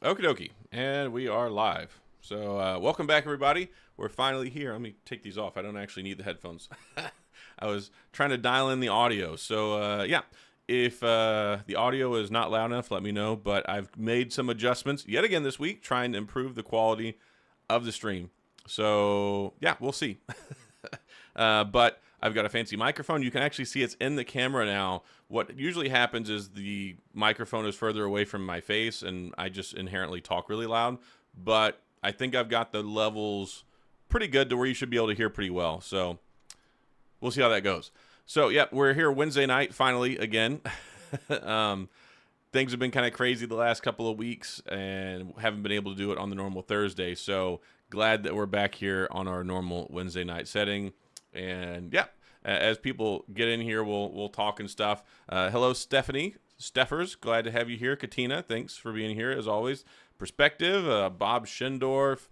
Okie dokie, and we are live. So, welcome back, everybody. We're finally here. Let me take these off. I don't actually need the headphones. I was trying to dial in the audio. So, yeah, if the audio is not loud enough, let me know. But I've made some adjustments yet again this week, trying to improve the quality of the stream. So, yeah, we'll see. But I've got a fancy microphone. You can actually see it's in the camera now. What usually happens is the microphone is further away from my face, and I just inherently talk really loud. But I think I've got the levels pretty good to where you should be able to hear pretty well. So we'll see how that goes. So, yeah, we're here Wednesday night finally again. Things have been kind of crazy the last couple of weeks and haven't been able to do it on the normal Thursday. So glad that we're back here on our normal Wednesday night setting. And yeah, as people get in here, we'll talk and stuff. Hello, Stephanie Steffers. Glad to have you here. Katina, thanks for being here as always. Perspective, Bob Schindorf,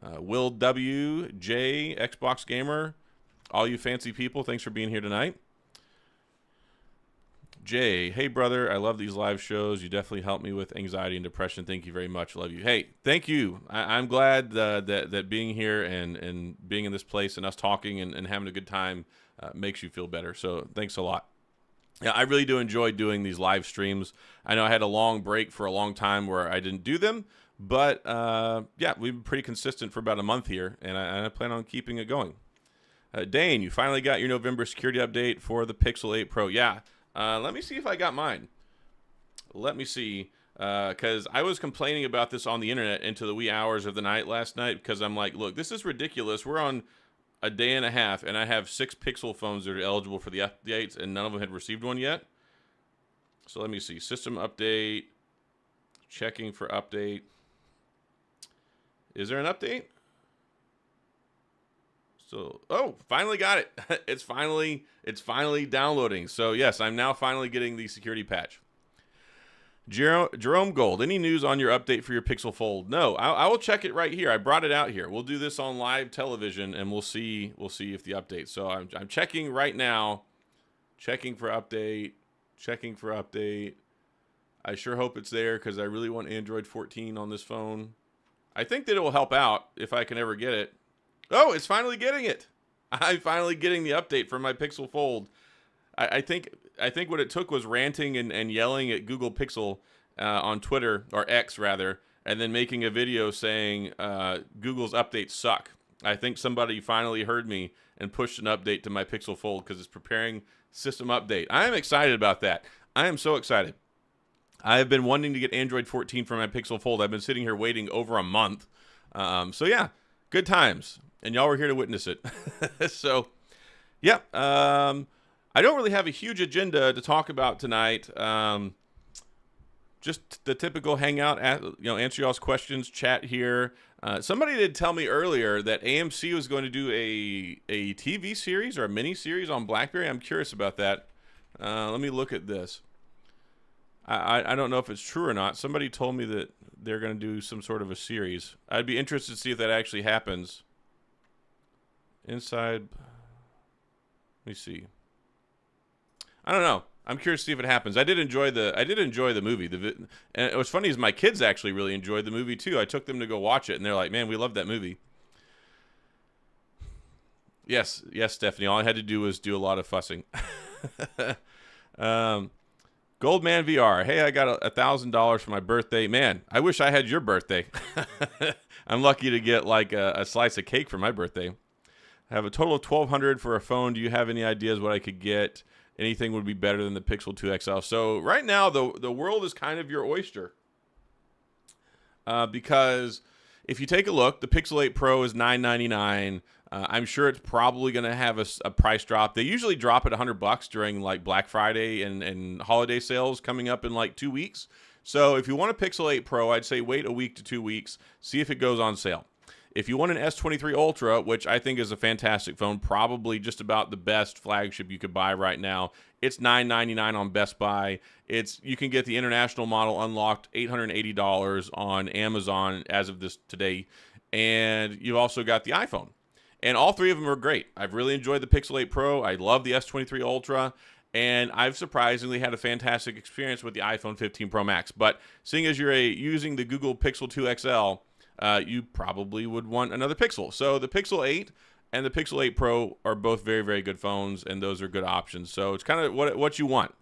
Will W, J, Xbox Gamer, all you fancy people, thanks for being here tonight. Jay, hey brother, I love these live shows. You definitely help me with anxiety and depression. Thank you very much. Love you. Hey, thank you. I'm glad that being here and being in this place and us talking and having a good time makes you feel better. So thanks a lot. Yeah, I really do enjoy doing these live streams. I know I had a long break for a long time where I didn't do them, but yeah, we've been pretty consistent for about a month here, and I plan on keeping it going. Dane, you finally got your November security update for the Pixel 8 Pro. Yeah. Let me see if I got mine. Let me see, because I was complaining about this on the internet into the wee hours of the night last night because I'm like, look, this is ridiculous. We're on a day and a half, and I have 6 Pixel phones that are eligible for the updates, and none of them had received one yet. So let me see. System update. Checking for update. Is there an update? So, oh, finally got it. It's finally downloading. So yes, I'm now finally getting the security patch. Jerome Gold, any news on your update for your Pixel Fold? No, I will check it right here. I brought it out here. We'll do this on live television, and we'll see if the update. So I'm checking right now. Checking for update. Checking for update. I sure hope it's there because I really want Android 14 on this phone. I think that it will help out if I can ever get it. Oh, it's finally getting it. I'm finally getting the update for my Pixel Fold. I think what it took was ranting and yelling at Google Pixel on Twitter, or X rather, and then making a video saying Google's updates suck. I think somebody finally heard me and pushed an update to my Pixel Fold because it's preparing system update. I am excited about that. I am so excited. I have been wanting to get Android 14 for my Pixel Fold. I've been sitting here waiting over a month. So yeah, good times. And y'all were here to witness it. So, yeah, I don't really have a huge agenda to talk about tonight. Just the typical hangout, answer y'all's questions, chat here. Somebody did tell me earlier that AMC was going to do a TV series or a mini series on BlackBerry. I'm curious about that. Let me look at this. I don't know if it's true or not. Somebody told me that they're going to do some sort of a series. I'd be interested to see if that actually happens. Inside, let me see. I don't know. I'm curious to see if it happens. I did enjoy the movie. And what's funny is my kids actually really enjoyed the movie too. I took them to go watch it, and they're like, "Man, we love that movie." Yes, Stephanie. All I had to do was do a lot of fussing. Goldman VR. Hey, I got $1,000 for my birthday. Man, I wish I had your birthday. I'm lucky to get like a slice of cake for my birthday. I have a total of $1,200 for a phone. Do you have any ideas what I could get? Anything would be better than the Pixel 2 XL. So right now, the world is kind of your oyster. Because if you take a look, the Pixel 8 Pro is $999. I'm sure it's probably going to have a price drop. They usually drop at $100 during like Black Friday and holiday sales coming up in like 2 weeks. So if you want a Pixel 8 Pro, I'd say wait a week to 2 weeks, see if it goes on sale. If you want an S23 Ultra, which I think is a fantastic phone, probably just about the best flagship you could buy right now, it's $999 on Best Buy. You can get the international model unlocked $880 on Amazon as of this today, and you've also got the iPhone. And all three of them are great. I've really enjoyed the Pixel 8 Pro. I love the S23 Ultra. and I've surprisingly had a fantastic experience with the iPhone 15 Pro Max. But seeing as you're using the Google Pixel 2 XL, you probably would want another Pixel. So the Pixel 8 and the Pixel 8 Pro are both very, very good phones, and those are good options. So it's kind of what you want.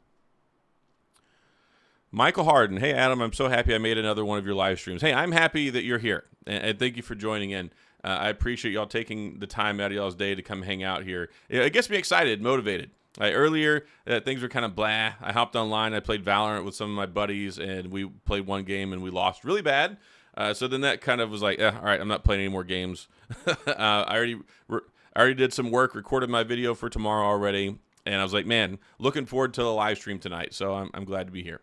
Michael Harden, hey Adam, I'm so happy I made another one of your live streams. Hey, I'm happy that you're here, and thank you for joining in. I appreciate y'all taking the time out of y'all's day to come hang out here. It gets me excited, motivated. Earlier, things were kind of blah. I hopped online, I played Valorant with some of my buddies, and we played one game and we lost really bad. So then that kind of was like, all right, I'm not playing any more games. I already did some work, recorded my video for tomorrow already, and I was like, man, looking forward to the live stream tonight. So I'm glad to be here.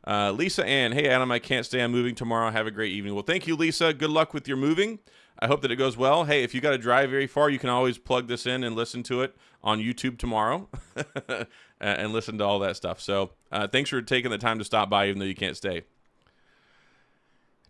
Lisa Ann, hey Adam, I can't stay. I'm moving tomorrow. Have a great evening. Well, thank you, Lisa. Good luck with your moving. I hope that it goes well. Hey, if you got to drive very far, you can always plug this in and listen to it on YouTube tomorrow and listen to all that stuff. So thanks for taking the time to stop by, even though you can't stay.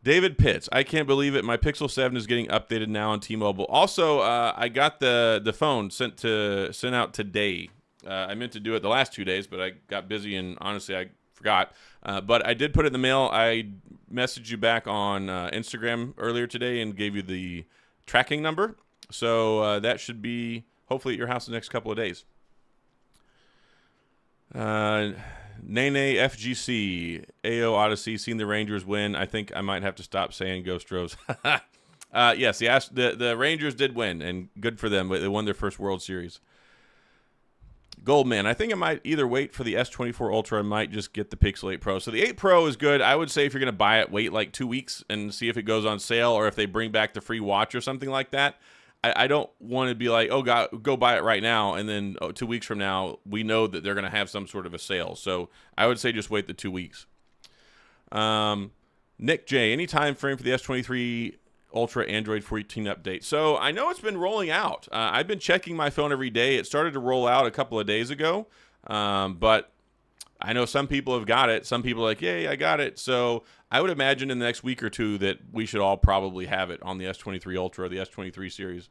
David Pitts, I can't believe it. My Pixel 7 is getting updated now on T-Mobile. Also, I got the phone sent out today. I meant to do it the last 2 days, but I got busy and honestly I forgot. But I did put it in the mail. I messaged you back on Instagram earlier today and gave you the tracking number. So that should be hopefully at your house in the next couple of days. Nene FGC, AO Odyssey, seen the Rangers win. I think I might have to stop saying Ghost Rose. Yes, the Rangers did win, and good for them. They won their first World Series. Goldman, I think I might either wait for the S23 Ultra or I might just get the Pixel 8 Pro. So the 8 Pro is good. I would say if you're going to buy it, wait like 2 weeks and see if it goes on sale or if they bring back the free watch or something like that. I don't want to be like, oh, God, go buy it right now, and then 2 weeks from now, we know that they're going to have some sort of a sale. So I would say just wait the 2 weeks. Nick J, any time frame for the S23 Ultra Android 14 update? So I know it's been rolling out. I've been checking my phone every day. It started to roll out a couple of days ago, but I know some people have got it. Some people are like, yay, I got it. So I would imagine in the next week or two that we should all probably have it on the S23 Ultra or the S23 series.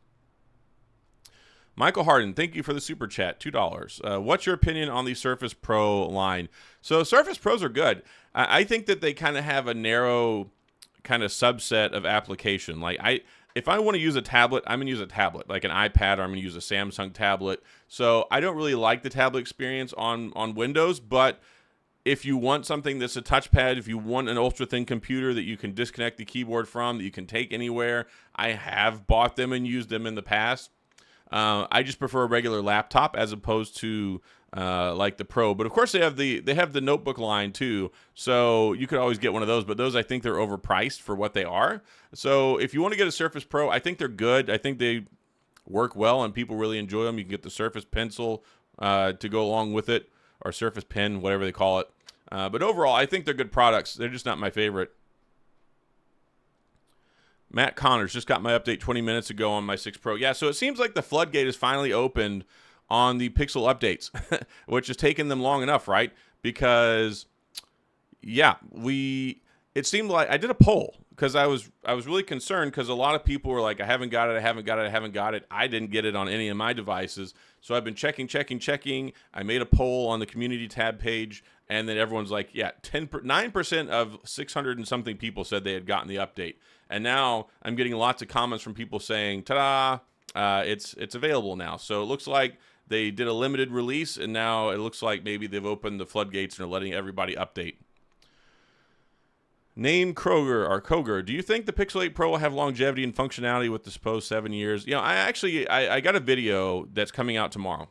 Michael Harden, thank you for the super chat, $2. What's your opinion on the Surface Pro line? So Surface Pros are good. I think that they kind of have a narrow kind of subset of application. Like if I want to use a tablet, I'm going to use a tablet, like an iPad, or I'm going to use a Samsung tablet. So I don't really like the tablet experience on Windows, but if you want something that's a touchpad, if you want an ultra-thin computer that you can disconnect the keyboard from, that you can take anywhere, I have bought them and used them in the past. I just prefer a regular laptop as opposed to like the Pro. But of course they have the notebook line too, so you could always get one of those. But those, I think they're overpriced for what they are. So if you want to get a Surface Pro, I think they're good. I think they work well and people really enjoy them. You can get the Surface Pencil to go along with it, or Surface Pen, whatever they call it. But overall, I think they're good products. They're just not my favorite. Matt Connors just got my update 20 minutes ago on my 6 Pro. Yeah, so it seems like the floodgate is finally opened on the Pixel updates, which has taken them long enough, right? Because, yeah, it seemed like I did a poll because I was really concerned because a lot of people were like, I haven't got it. I didn't get it on any of my devices. So I've been checking. I made a poll on the community tab page, and then everyone's like, yeah, 9% of 600 and something people said they had gotten the update. And now I'm getting lots of comments from people saying, ta-da, it's available now. So it looks like they did a limited release, and now it looks like maybe they've opened the floodgates and are letting everybody update. Name Kroger, do you think the Pixel 8 Pro will have longevity and functionality with the supposed 7 years? You know, I got a video that's coming out tomorrow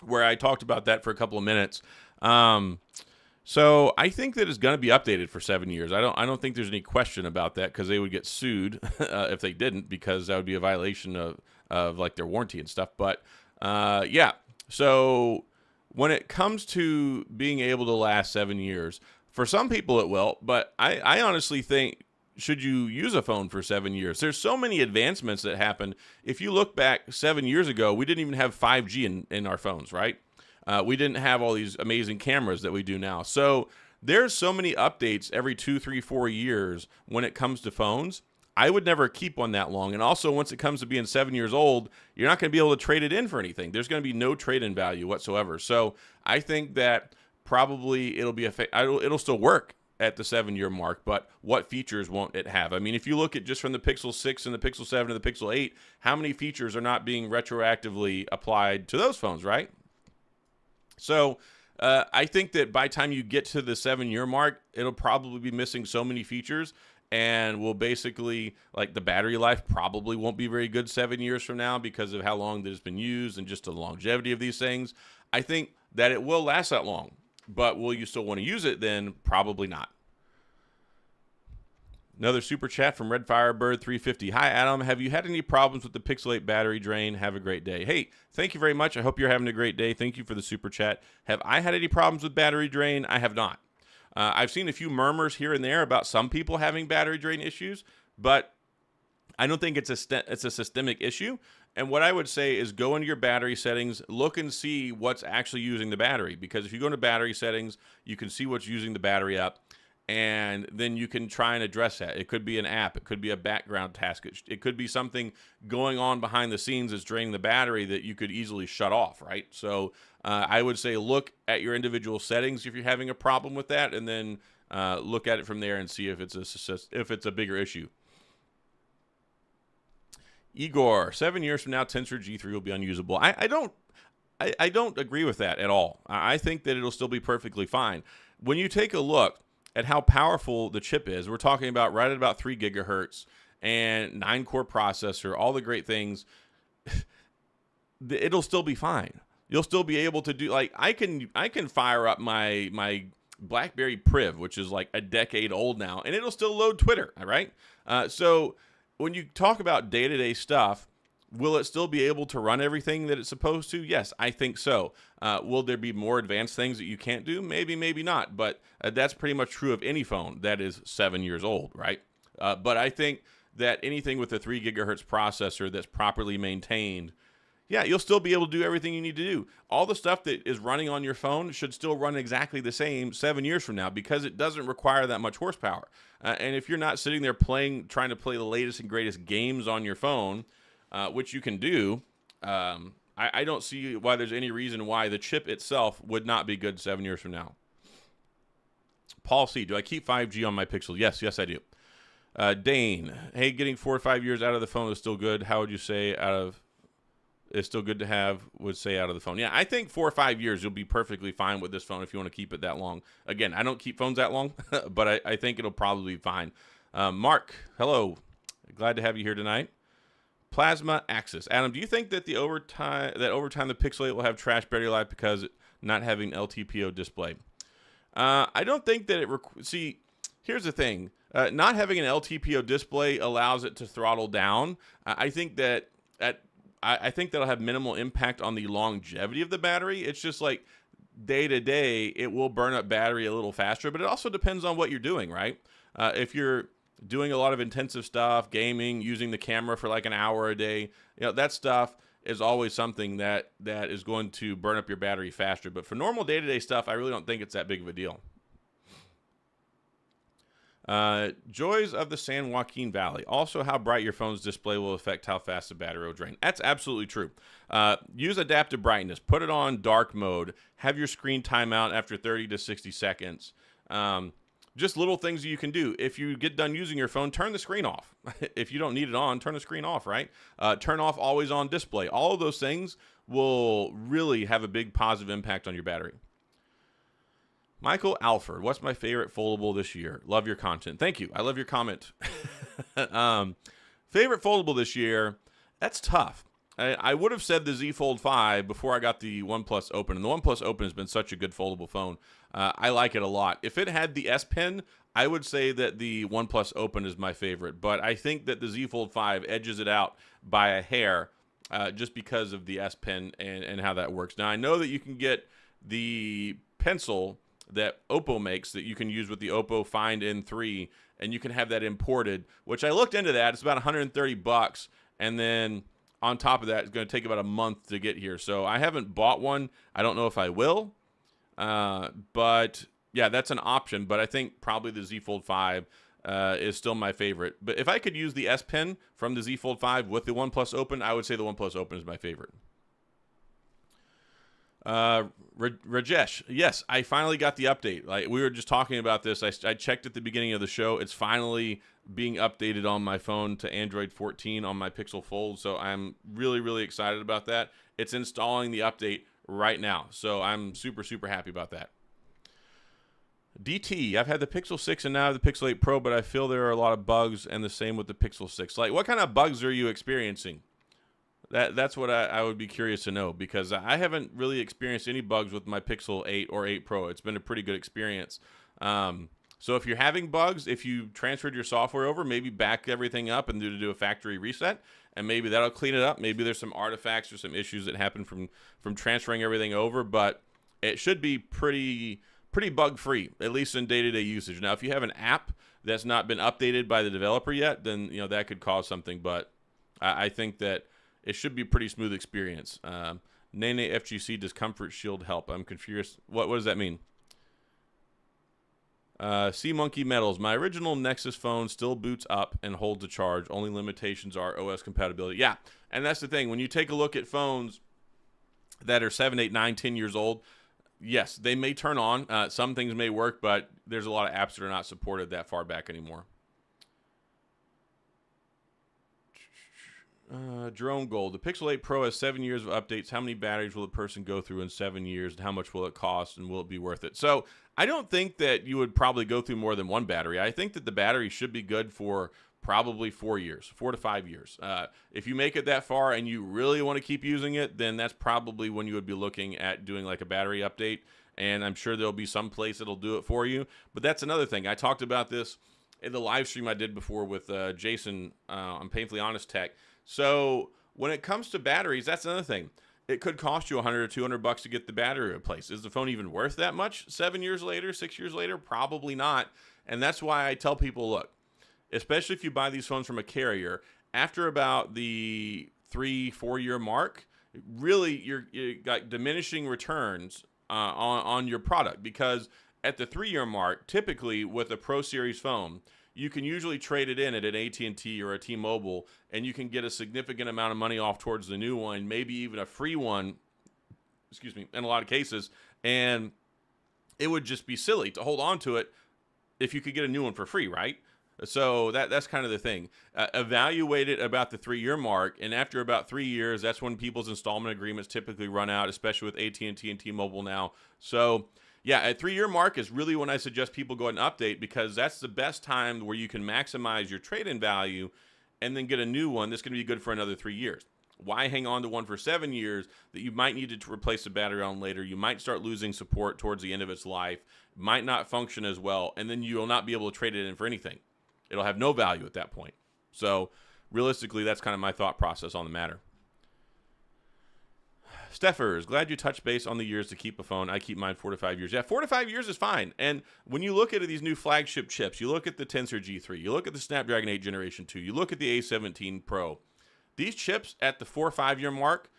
where I talked about that for a couple of minutes. So I think that it's going to be updated for 7 years. I don't think there's any question about that because they would get sued if they didn't, because that would be a violation of like their warranty and stuff. But yeah, so when it comes to being able to last 7 years, for some people it will, but I honestly think, should you use a phone for 7 years? There's so many advancements that happen. If you look back 7 years ago, we didn't even have 5G in our phones, right? We didn't have all these amazing cameras that we do now. So there's so many updates every 2, 3, 4 years when it comes to phones. I would never keep one that long. And also, once it comes to being 7 years old, you're not going to be able to trade it in for anything. There's going to be no trade-in value whatsoever. So I think that probably it'll still work at the 7-year mark, but what features won't it have? I mean, if you look at just from the Pixel 6 and the Pixel 7 and the Pixel 8, how many features are not being retroactively applied to those phones, right? So I think that by the time you get to the 7-year mark, it'll probably be missing so many features, and will basically, like, the battery life probably won't be very good 7 years from now because of how long that it's been used and just the longevity of these things. I think that it will last that long, but will you still want to use it then? Probably not. Another super chat from Red Firebird 350. Hi, Adam. Have you had any problems with the Pixel 8 battery drain? Have a great day. Hey, thank you very much. I hope you're having a great day. Thank you for the super chat. Have I had any problems with battery drain? I have not. I've seen a few murmurs here and there about some people having battery drain issues, but I don't think it's a systemic issue. And what I would say is go into your battery settings, look and see what's actually using the battery. Because if you go into battery settings, you can see what's using the battery up, and then you can try and address that. It could be an app. It could be a background task. It could be something going on behind the scenes that's draining the battery that you could easily shut off, right? So I would say look at your individual settings if you're having a problem with that, and then look at it from there and see if it's a bigger issue. Igor, 7 years from now, Tensor G3 will be unusable. I don't agree with that at all. I think that it'll still be perfectly fine. When you take a look at how powerful the chip is, we're talking about right at about 3 gigahertz and 9-core processor, all the great things, it'll still be fine. You'll still be able to do, like, I can fire up my BlackBerry Priv, which is like a decade old now, and it'll still load Twitter, all right? So when you talk about day-to-day stuff, will it still be able to run everything that it's supposed to? Yes, I think so. Will there be more advanced things that you can't do? Maybe, maybe not. But that's pretty much true of any phone that is 7 years old, right? But I think that anything with a 3 gigahertz processor that's properly maintained, yeah, you'll still be able to do everything you need to do. All the stuff that is running on your phone should still run exactly the same 7 years from now because it doesn't require that much horsepower. And if you're not sitting there trying to play the latest and greatest games on your phone, which you can do, I don't see why there's any reason why the chip itself would not be good 7 years from now. Paul C., do I keep 5G on my Pixel? Yes, I do. Dane, hey, getting 4 or 5 years out of the phone is still good. How would you say it's still good to have, would say out of the phone? Yeah, I think 4 or 5 years you'll be perfectly fine with this phone if you want to keep it that long. Again, I don't keep phones that long, but I think it'll probably be fine. Mark, hello. Glad to have you here tonight. Plasma Axis. Adam, do you think that over time the Pixel 8 will have trash battery life because not having LTPO display? I don't think that see, here's the thing. Not having an LTPO display allows it to throttle down. I think that I think that'll have minimal impact on the longevity of the battery. It's just like day to day, it will burn up battery a little faster, but it also depends on what you're doing, right? If you're doing a lot of intensive stuff, gaming, using the camera for like an hour a day, that stuff is always something that is going to burn up your battery faster. But for normal day-to-day stuff, I really don't think it's that big of a deal. Joys of the San Joaquin Valley. Also, how bright your phone's display will affect how fast the battery will drain. That's absolutely true. Use adaptive brightness. Put it on dark mode. Have your screen time out after 30 to 60 seconds. Just little things you can do. If you get done using your phone, turn the screen off. If you don't need it on, turn the screen off, right? Turn off always on display. All of those things will really have a big positive impact on your battery. Michael Alford, what's my favorite foldable this year? Love your content. Thank you. I love your comment. Favorite foldable this year? That's tough. I would have said the Z Fold 5 before I got the OnePlus Open, and the OnePlus Open has been such a good foldable phone. I like it a lot. If it had the S Pen, I would say that the OnePlus Open is my favorite, but I think that the Z Fold 5 edges it out by a hair just because of the S Pen and how that works. Now, I know that you can get the pencil that Oppo makes that you can use with the Oppo Find N3, and you can have that imported, which I looked into that. It's about $130, and then on top of that, it's going to take about a month to get here. So I haven't bought one. I don't know if I will, but yeah, that's an option. But I think probably the Z Fold 5 is still my favorite. But if I could use the S Pen from the Z Fold 5 with the OnePlus Open, I would say the OnePlus Open is my favorite. Rajesh, yes, I finally got the update. Like we were just talking about this. I checked at the beginning of the show. It's finally being updated on my phone to Android 14 on my Pixel Fold. So I'm really, really excited about that. It's installing the update right now. So I'm super, super happy about that. DT, I've had the Pixel 6 and now the Pixel 8 Pro, but I feel there are a lot of bugs, and the same with the Pixel 6. Like, what kind of bugs are you experiencing? That's what I would be curious to know, because I haven't really experienced any bugs with my Pixel 8 or 8 Pro. It's been a pretty good experience. So if you're having bugs, if you transferred your software over, maybe back everything up and do a factory reset, and maybe that'll clean it up. Maybe there's some artifacts or some issues that happen from transferring everything over, but it should be pretty bug-free, at least in day-to-day usage. Now, if you have an app that's not been updated by the developer yet, then that could cause something, but I think that it should be a pretty smooth experience. Nene FGC, does Comfort Shield help? I'm confused. What does that mean? Sea Monkey Metals. My original Nexus phone still boots up and holds a charge. Only limitations are OS compatibility. Yeah, and that's the thing. When you take a look at phones that are 7, 8, 9, 10 years old, yes, they may turn on. Some things may work, but there's a lot of apps that are not supported that far back anymore. Jerome Gold. The Pixel 8 Pro has 7 years of updates. How many batteries will a person go through in 7 years, and how much will it cost, and will it be worth it? So I don't think that you would probably go through more than one battery. I think that the battery should be good for probably 4 years, 4 to 5 years. If you make it that far and you really want to keep using it, then that's probably when you would be looking at doing like a battery update. And I'm sure there'll be some place that'll do it for you. But that's another thing. I talked about this in the live stream I did before with Jason on Painfully Honest Tech. So when it comes to batteries, that's another thing. It could cost you $100 or $200 to get the battery replaced. Is the phone even worth that much 7 years later, 6 years later? Probably not. And that's why I tell people, look, especially if you buy these phones from a carrier, after about the 3-4 year mark, really you got diminishing returns on your product, because at the 3 year mark, typically with a Pro Series phone, you can usually trade it in at an AT&T or a T-Mobile, and you can get a significant amount of money off towards the new one, maybe even a free one, in a lot of cases, and it would just be silly to hold on to it if you could get a new one for free, right? So that's kind of the thing. Evaluate it about the 3 year mark, and after about 3 years, that's when people's installment agreements typically run out, especially with AT&T and T-Mobile now. So yeah, at 3 year mark is really when I suggest people go ahead and update, because that's the best time where you can maximize your trade-in value and then get a new one that's going to be good for another 3 years. Why hang on to one for 7 years that you might need to replace the battery on later? You might start losing support towards the end of its life, might not function as well, and then you will not be able to trade it in for anything. It'll have no value at that point. So realistically, that's kind of my thought process on the matter. Steffers, glad you touched base on the years to keep a phone. I keep mine 4 to 5 years. Yeah, 4 to 5 years is fine. And when you look at these new flagship chips, you look at the Tensor G3, you look at the Snapdragon 8 Generation 2, you look at the A17 Pro, these chips at the 4 or 5 year mark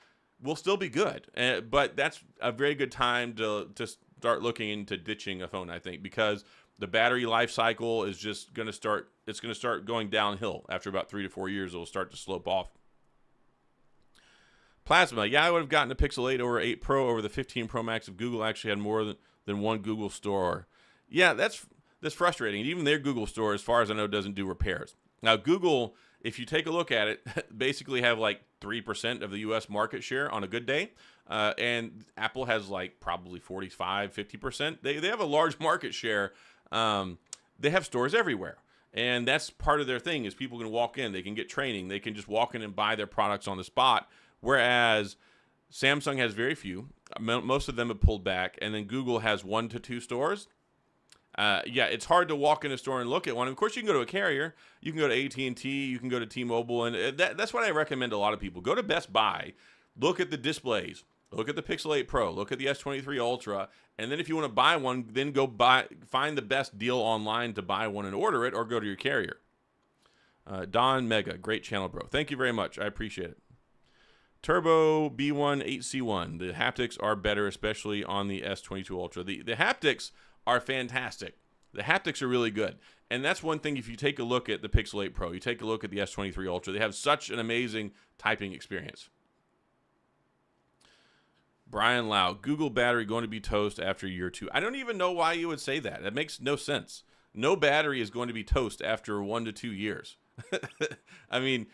will still be good. But that's a very good time to start looking into ditching a phone, I think, because the battery life cycle is just going to start, it's going to start going downhill. After about 3 to 4 years, it will start to slope off. Plasma, yeah, I would have gotten a Pixel 8 over 8 Pro over the 15 Pro Max if Google actually had more than one Google store. Yeah, that's frustrating. Even their Google store, as far as I know, doesn't do repairs. Now, Google, if you take a look at it, basically have like 3% of the U.S. market share on a good day. And Apple has like probably 45, 50%. They have a large market share. They have stores everywhere. And that's part of their thing, is people can walk in, they can get training, they can just walk in and buy their products on the spot. Whereas Samsung has very few. Most of them have pulled back. And then Google has 1 to 2 stores. Yeah, it's hard to walk in a store and look at one. Of course, you can go to a carrier. You can go to AT&T. You can go to T-Mobile. And that's what I recommend to a lot of people. Go to Best Buy. Look at the displays. Look at the Pixel 8 Pro. Look at the S23 Ultra. And then if you want to buy one, then go find the best deal online to buy one and order it, or go to your carrier. Don Mega, great channel, bro. Thank you very much. I appreciate it. Turbo B1 8C1. The haptics are better, especially on the S22 Ultra. The haptics are fantastic The haptics are really good. And that's one thing, if you take a look at the Pixel 8 Pro, you take a look at the S23 Ultra, they have such an amazing typing experience. Brian Lau, Google battery going to be toast after year 2. I don't even know why you would say that. That makes no sense. No battery is going to be toast after 1 to 2 years. I mean,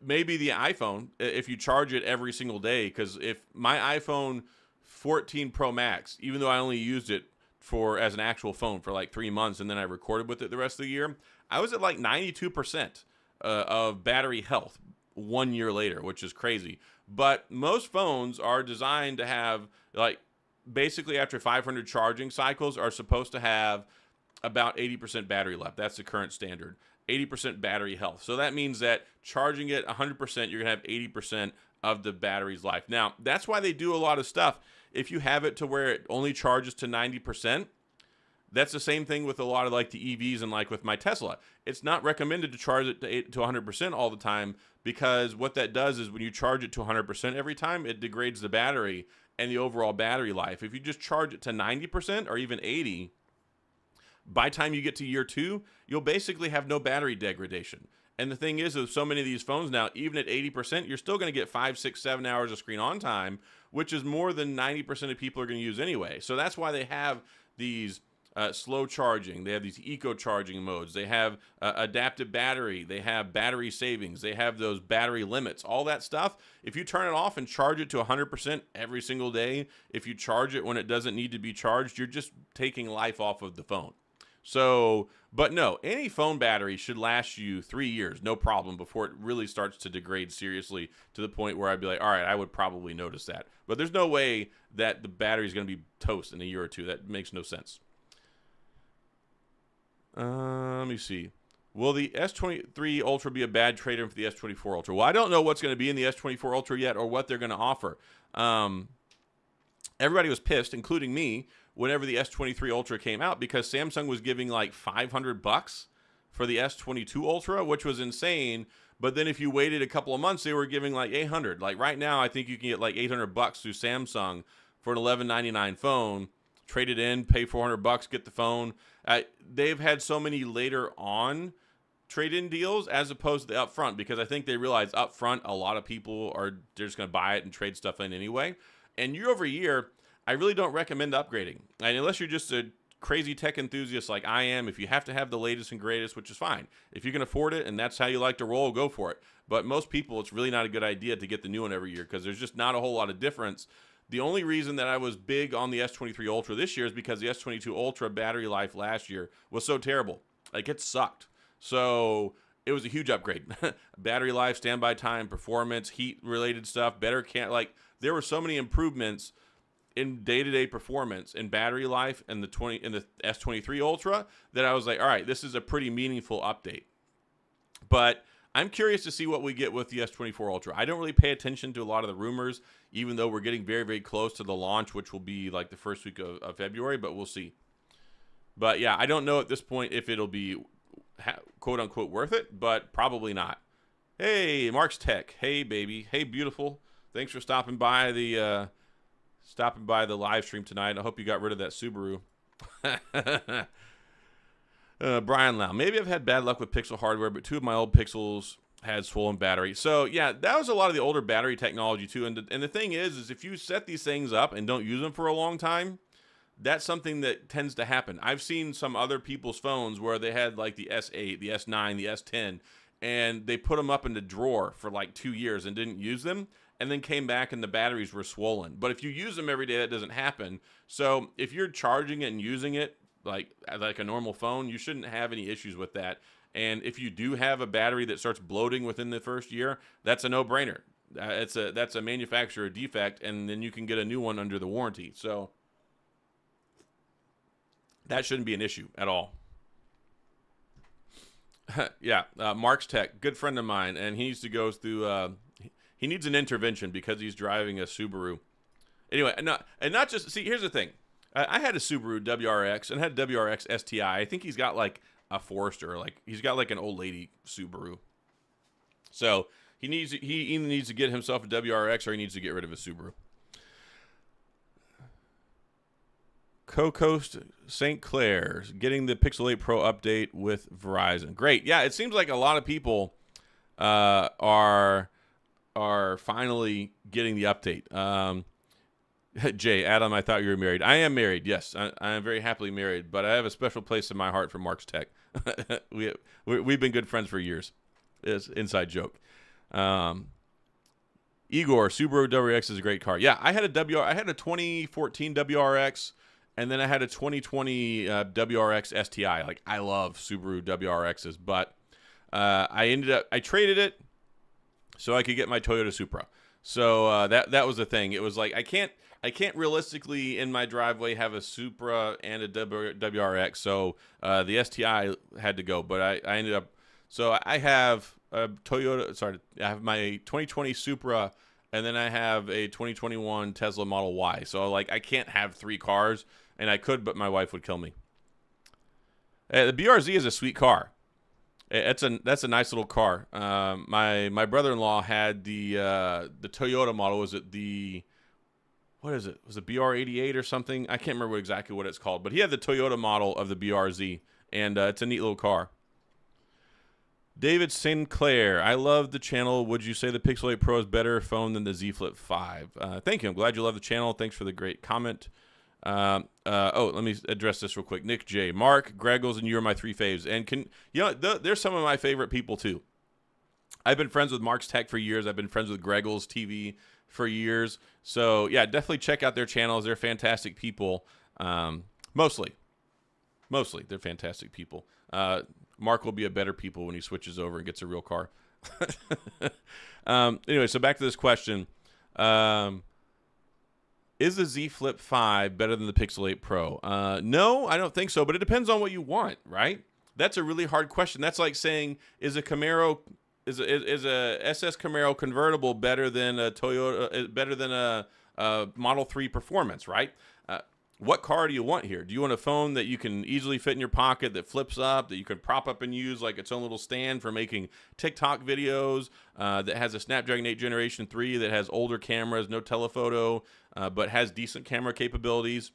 maybe the iPhone, if you charge it every single day, because if my iPhone 14 Pro Max, even though I only used it as an actual phone for like 3 months, and then I recorded with it the rest of the year, I was at like 92% of battery health 1 year later, which is crazy. But most phones are designed to have, like, basically after 500 charging cycles are supposed to have about 80% battery left. That's the current standard. 80% battery health. So that means that charging it 100%, you're going to have 80% of the battery's life. Now, that's why they do a lot of stuff. If you have it to where it only charges to 90%, that's the same thing with a lot of like the EVs and like with my Tesla. It's not recommended to charge it to 100% all the time, because what that does is when you charge it to 100% every time, it degrades the battery and the overall battery life. If you just charge it to 90% or even 80%, by the time you get to year 2, you'll basically have no battery degradation. And the thing is, with so many of these phones now, even at 80%, you're still going to get 5, 6, 7 hours of screen on time, which is more than 90% of people are going to use anyway. So that's why they have these slow charging. They have these eco charging modes. They have adaptive battery. They have battery savings. They have those battery limits, all that stuff. If you turn it off and charge it to 100% every single day, if you charge it when it doesn't need to be charged, you're just taking life off of the phone. So, but no, any phone battery should last you 3 years, no problem, before it really starts to degrade seriously to the point where I'd be like, all right, I would probably notice that. But there's no way that the battery is going to be toast in a year or two. That makes no sense. Let me see. Will the S23 Ultra be a bad trade-in for the S24 Ultra? Well, I don't know what's going to be in the S24 Ultra yet or what they're going to offer. Everybody was pissed, including me, whenever the S23 Ultra came out, because Samsung was giving like $500 for the S22 Ultra, which was insane. But then if you waited a couple of months, they were giving like $800. Like right now, I think you can get like $800 through Samsung for an $11.99 phone. Trade it in, pay $400, get the phone. They've had so many later on trade-in deals as opposed to the upfront, because I think they realize upfront a lot of people they're just going to buy it and trade stuff in anyway. And year over year, I really don't recommend upgrading. And unless you're just a crazy tech enthusiast like I am, if you have to have the latest and greatest, which is fine. If you can afford it and that's how you like to roll, go for it. But most people, it's really not a good idea to get the new one every year, because there's just not a whole lot of difference. The only reason that I was big on the S23 Ultra this year is because the S22 Ultra battery life last year was so terrible. Like, it sucked. So it was a huge upgrade. Battery life, standby time, performance, heat-related stuff, better there were so many improvements in day-to-day performance and battery life in the S23 Ultra that I was like, all right, this is a pretty meaningful update. But I'm curious to see what we get with the S24 Ultra. I don't really pay attention to a lot of the rumors, even though we're getting very, very close to the launch, which will be like the first week of February, but we'll see. But yeah, I don't know at this point if it'll be quote-unquote worth it, but probably not. Hey, Mark's Tech. Hey, baby. Hey, beautiful. Thanks for stopping by the live stream tonight. I hope you got rid of that Subaru. Brian Lau. Maybe I've had bad luck with Pixel hardware, but 2 of my old Pixels had swollen battery. So yeah, that was a lot of the older battery technology too. And the thing is if you set these things up and don't use them for a long time, that's something that tends to happen. I've seen some other people's phones where they had like the S8, the S9, the S10, and they put them up in the drawer for like 2 years and didn't use them, and then came back and the batteries were swollen. But if you use them every day, that doesn't happen. So if you're charging it and using it like a normal phone, you shouldn't have any issues with that. And if you do have a battery that starts bloating within the first year, that's a no-brainer. That's a manufacturer defect, and then you can get a new one under the warranty. So that shouldn't be an issue at all. Yeah, Mark's Tech, good friend of mine, and he needs to go through. He needs an intervention because he's driving a Subaru. Anyway, and not just see. Here's the thing. I had a Subaru WRX and had a WRX STI. I think he's got like a Forester, like he's got like an old lady Subaru. So he either needs to get himself a WRX or he needs to get rid of a Subaru. Co-Coast St. Clair's getting the Pixel 8 Pro update with Verizon. Great. Yeah, it seems like a lot of people are finally getting the update. Jay, Adam, I thought you were married. I am married. Yes, I am very happily married, but I have a special place in my heart for Mark's Tech. We've been good friends for years. It's an inside joke. Igor, Subaru WRX is a great car. Yeah, I had a 2014 WRX, and then I had a 2020 WRX STI. Like, I love Subaru WRXs, but I traded it so I could get my Toyota Supra. So that was the thing. It was like I can't realistically in my driveway have a Supra and a WRX. So the STI had to go, but I ended up. So I have a Toyota. Sorry, I have my 2020 Supra, and then I have a 2021 Tesla Model Y. So like I can't have 3 cars, and I could, but my wife would kill me. The BRZ is a sweet car. That's a nice little car. My brother-in-law had the Toyota model. Was it the what is it? Was it BR88 or something? I can't remember exactly what it's called, but he had the Toyota model of the BRZ, and it's a neat little car. David Sinclair, I love the channel. Would you say the Pixel 8 Pro is better phone than the Z Flip 5? Thank you. I'm glad you love the channel. Thanks for the great comment. Let me address this real quick. Nick J, Mark, Greggles, and you are my 3 faves. And there's some of my favorite people too. I've been friends with Mark's Tech for years. I've been friends with Greggles TV for years. So yeah, definitely check out their channels. They're fantastic people. Mostly they're fantastic people. Mark will be a better people when he switches over and gets a real car. Anyway, so back to this question. Is the Z Flip 5 better than the Pixel 8 Pro? No, I don't think so, but it depends on what you want, right? That's a really hard question. That's like saying, is a SS Camaro convertible better than a Toyota, better than a Model 3 Performance, right? What car do you want here? Do you want a phone that you can easily fit in your pocket, that flips up, that you can prop up and use like its own little stand for making TikTok videos, that has a Snapdragon 8 Generation 3, that has older cameras, no telephoto, but has decent camera capabilities?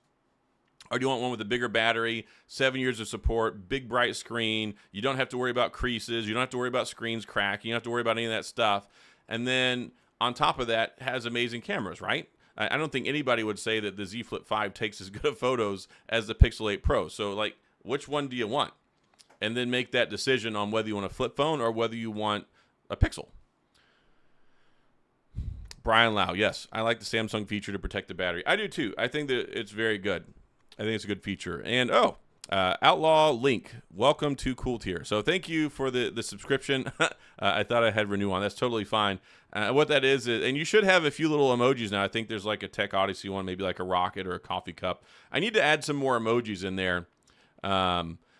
Or do you want one with a bigger battery, 7 years of support, big bright screen? You don't have to worry about creases. You don't have to worry about screens cracking. You don't have to worry about any of that stuff. And then on top of that, has amazing cameras, right? I don't think anybody would say that the Z Flip 5 takes as good of photos as the Pixel 8 Pro. So, like, which one do you want? And then make that decision on whether you want a flip phone or whether you want a Pixel. Brian Lau, yes, I like the Samsung feature to protect the battery. I do too. I think that it's very good. I think it's a good feature. And, Outlaw Link, welcome to Cool Tier. So thank you for the subscription. I thought I had renew on. That's totally fine. What that is, and you should have a few little emojis now. I think there's like a TechOdyssey one, maybe like a rocket or a coffee cup. I need to add some more emojis in there.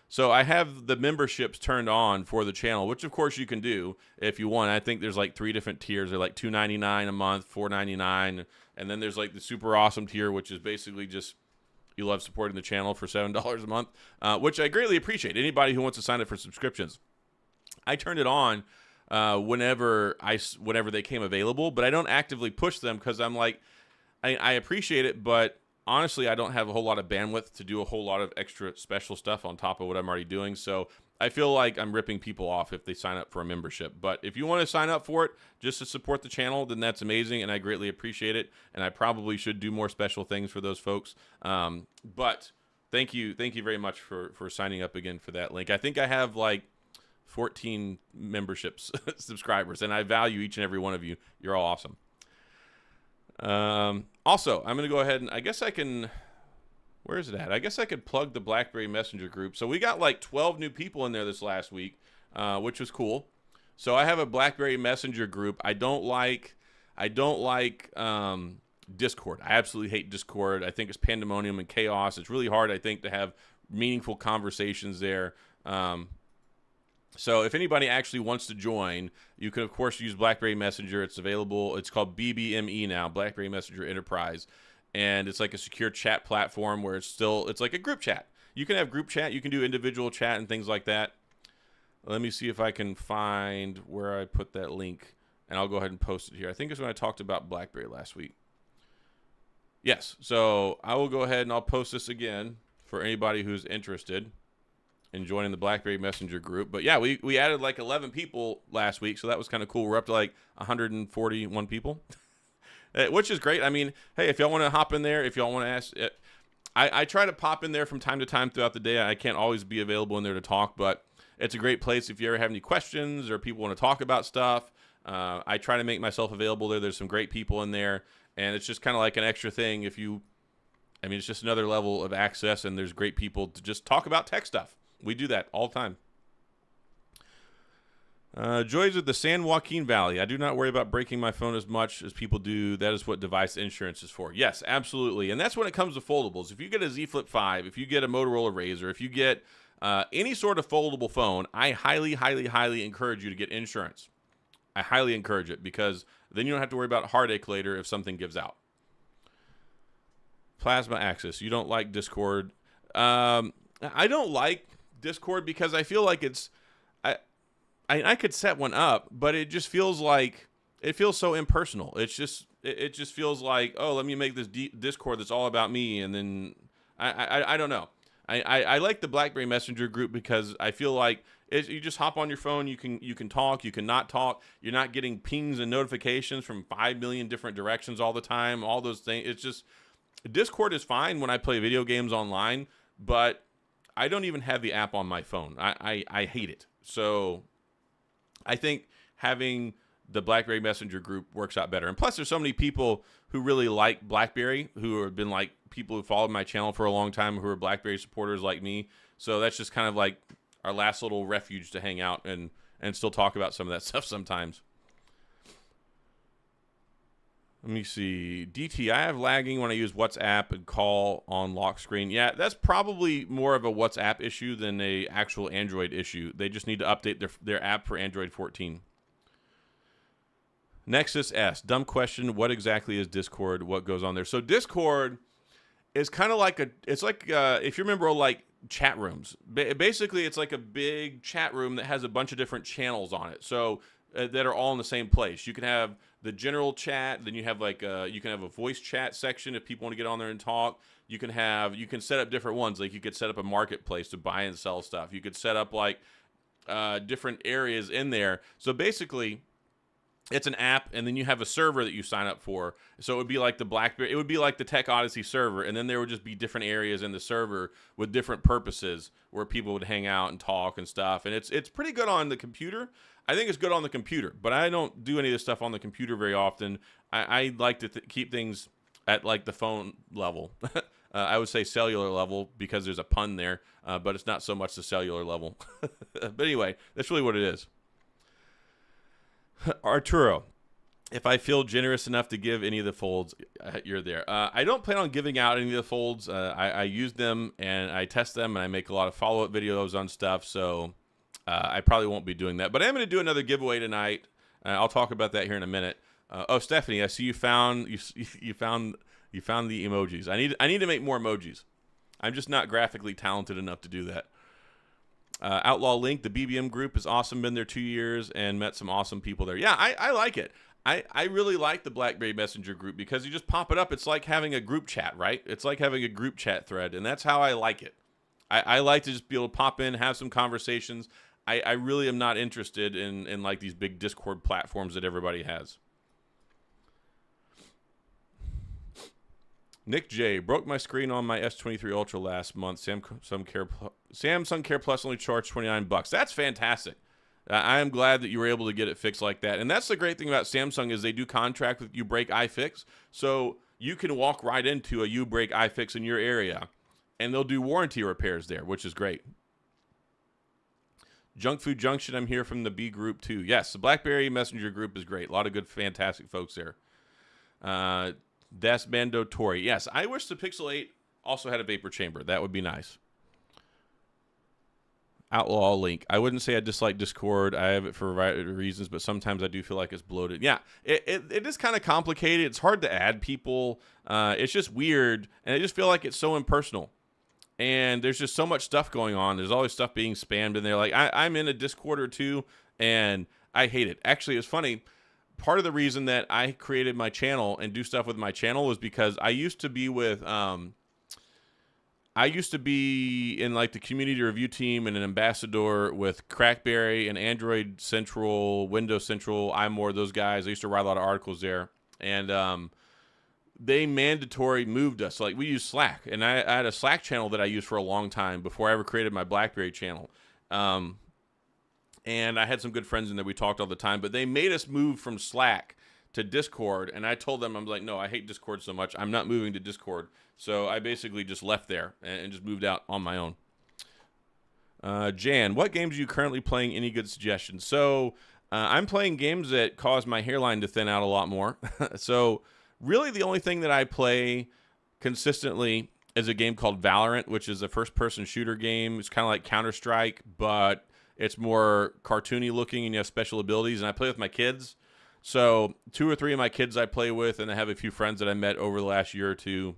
So I have the memberships turned on for the channel, which of course you can do if you want. I think there's like 3 different tiers. They're like $2.99 a month, $4.99, and then there's like the super awesome tier, which is basically just you love supporting the channel for $7 a month, which I greatly appreciate. Anybody who wants to sign up for subscriptions, I turned it on whenever they came available, but I don't actively push them because I'm like, I appreciate it, but honestly, I don't have a whole lot of bandwidth to do a whole lot of extra special stuff on top of what I'm already doing. So I feel like I'm ripping people off if they sign up for a membership. But if you want to sign up for it just to support the channel, then that's amazing, and I greatly appreciate it. And I probably should do more special things for those folks. But thank you very much for signing up again for that link. I think I have like 14 memberships subscribers, and I value each and every one of you. You're all awesome. Also, I'm going to go ahead and I guess I can, where is it at? I guess I could plug the BlackBerry Messenger group. So we got like 12 new people in there this last week, which was cool. So I have a BlackBerry Messenger group. I don't like Discord. I absolutely hate Discord. I think it's pandemonium and chaos. It's really hard, I think, to have meaningful conversations there. So if anybody actually wants to join, you can, of course, use BlackBerry Messenger. It's available. It's called BBME now, BlackBerry Messenger Enterprise. And it's like a secure chat platform where it's like a group chat. You can have group chat. You can do individual chat and things like that. Let me see if I can find where I put that link, and I'll go ahead and post it here. I think it's when I talked about BlackBerry last week. Yes. So I will go ahead and I'll post this again for anybody who's interested in joining the BlackBerry Messenger group. But yeah, we added like 11 people last week, so that was kind of cool. We're up to like 141 people, which is great. I mean, hey, if y'all want to hop in there, if y'all want to ask, I try to pop in there from time to time throughout the day. I can't always be available in there to talk, but it's a great place if you ever have any questions or people want to talk about stuff. I try to make myself available there. There's some great people in there, and it's just kind of like an extra thing. I mean, it's just another level of access, and there's great people to just talk about tech stuff. We do that all the time. Joys of the San Joaquin Valley. I do not worry about breaking my phone as much as people do. That is what device insurance is for. Yes, absolutely. And that's when it comes to foldables. If you get a Z Flip 5, if you get a Motorola Razr, if you get any sort of foldable phone, I highly, highly, highly encourage you to get insurance. I highly encourage it because then you don't have to worry about heartache later if something gives out. Plasma Access. You don't like Discord. I don't like Discord because I feel like I could set one up, but it just feels like it feels so impersonal. It just feels like, oh, let me make this Discord that's all about me, and then I don't know. I like the BlackBerry Messenger group because I feel like you just hop on your phone, you can talk, you can not talk. You're not getting pings and notifications from 5 million different directions all the time. All those things. It's just Discord is fine when I play video games online, but I don't even have the app on my phone. I hate it. So I think having the BlackBerry Messenger group works out better. And plus, there's so many people who really like BlackBerry, who have been like people who followed my channel for a long time, who are BlackBerry supporters like me. So that's just kind of like our last little refuge to hang out and still talk about some of that stuff sometimes. Let me see. DT, I have lagging when I use WhatsApp and call on lock screen. Yeah, that's probably more of a WhatsApp issue than a actual Android issue. They just need to update their app for Android 14. Nexus S, dumb question. What exactly is Discord? What goes on there? So Discord is kind of like if you remember like chat rooms. Basically, it's like a big chat room that has a bunch of different channels on it. So that are all in the same place. You can have the general chat, then you have like you can have a voice chat section if people want to get on there and talk. You can set up different ones. Like you could set up a marketplace to buy and sell stuff. You could set up like different areas in there. So basically, it's an app, and then you have a server that you sign up for. So it would be like the BlackBerry, it would be like the TechOdyssey server, and then there would just be different areas in the server with different purposes where people would hang out and talk and stuff. And it's pretty good on the computer. I think it's good on the computer, but I don't do any of this stuff on the computer very often. I like to keep things at like the phone level. I would say cellular level because there's a pun there, but it's not so much the cellular level. But anyway, that's really what it is. Arturo, if I feel generous enough to give any of the folds, you're there. I don't plan on giving out any of the folds. I use them and I test them, and I make a lot of follow-up videos on stuff, so I probably won't be doing that. But I'm going to do another giveaway tonight. I'll talk about that here in a minute. Oh, Stephanie, I see you found the emojis. I need to make more emojis. I'm just not graphically talented enough to do that. Outlaw Link, the BBM group is awesome. Been there 2 years and met some awesome people there. Yeah, I like it. I really like the BlackBerry Messenger group because you just pop it up. It's like having a group chat, right? It's like having a group chat thread, and that's how I like it. I like to just be able to pop in, have some conversations. I really am not interested in like these big Discord platforms that everybody has. Nick J, broke my screen on my S23 Ultra last month. Samsung Care Plus only charged $29. That's fantastic. I am glad that you were able to get it fixed like that. And that's the great thing about Samsung is they do contract with U-Break iFix. So you can walk right into a U-Break iFix in your area, and they'll do warranty repairs there, which is great. Junk Food Junction, I'm here from the B group too. Yes, the BlackBerry Messenger group is great. A lot of good, fantastic folks there. Des Bando Tori. Yes, I wish the Pixel 8 also had a vapor chamber. That would be nice. Outlaw Link. I wouldn't say I dislike Discord. I have it for a variety of reasons, but sometimes I do feel like it's bloated. Yeah, it is kind of complicated. It's hard to add people. It's just weird, and I just feel like it's so impersonal. And there's just so much stuff going on. There's always stuff being spammed in there. Like I'm in a Discord or two, and I hate it. Actually, it's funny. part of the reason that I created my channel and do stuff with my channel was because I used to be with I used to be in like the community review team and an ambassador with Crackberry and Android Central, Windows Central, iMore, those guys. I used to write a lot of articles there. And they mandatory moved us. Like, we use Slack. And I had a Slack channel that I used for a long time before I ever created my BlackBerry channel. And I had some good friends in there. We talked all the time. But they made us move from Slack to Discord, and I told them, I'm like, no, I hate Discord so much. I'm not moving to Discord. So I basically just left there and just moved out on my own. Jan, what games are you currently playing? Any good suggestions? So I'm playing games that cause my hairline to thin out a lot more. So really the only thing that I play consistently is a game called Valorant, which is a first-person shooter game. It's kind of like Counter-Strike, but it's more cartoony looking, and you have special abilities, and I play with my kids. So 2 or 3 of my kids I play with, and I have a few friends that I met over the last year or two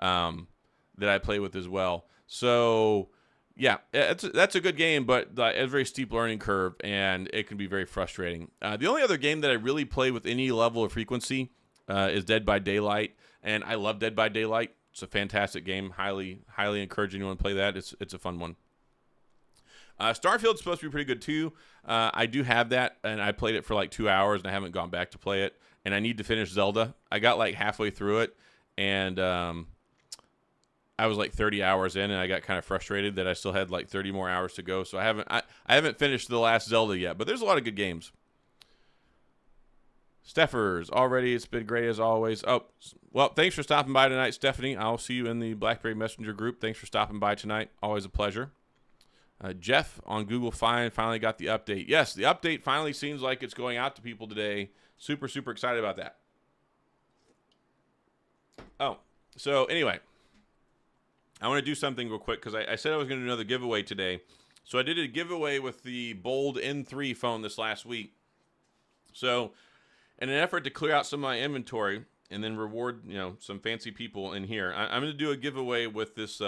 that I play with as well. So, yeah, that's a good game, but it's a very steep learning curve, and it can be very frustrating. The only other game that I really play with any level of frequency is Dead by Daylight, and I love Dead by Daylight. It's a fantastic game. Highly encourage anyone to play that. It's a fun one. Starfield's supposed to be pretty good too. I do have that, and I played it for like 2 hours, and I haven't gone back to play it. And I need to finish Zelda. I got like halfway through it, and I was like 30 hours in, and I got kind of frustrated that I still had like 30 more hours to go. So I haven't finished the last Zelda yet, but there's a lot of good games. Steffers, already, it's been great as always. Oh, well, thanks for stopping by tonight, Stephanie. I'll see you in the BlackBerry Messenger group. Thanks for stopping by tonight. Always a pleasure. Jeff on Google finally got the update. Yes, the update finally seems like it's going out to people today. Super excited about that. Oh, so anyway, I want to do something real quick because I said I was going to do another giveaway today. So I did a giveaway with the Bold N3 phone this last week. So in an effort to clear out some of my inventory and then reward some fancy people in here, I'm going to do a giveaway with this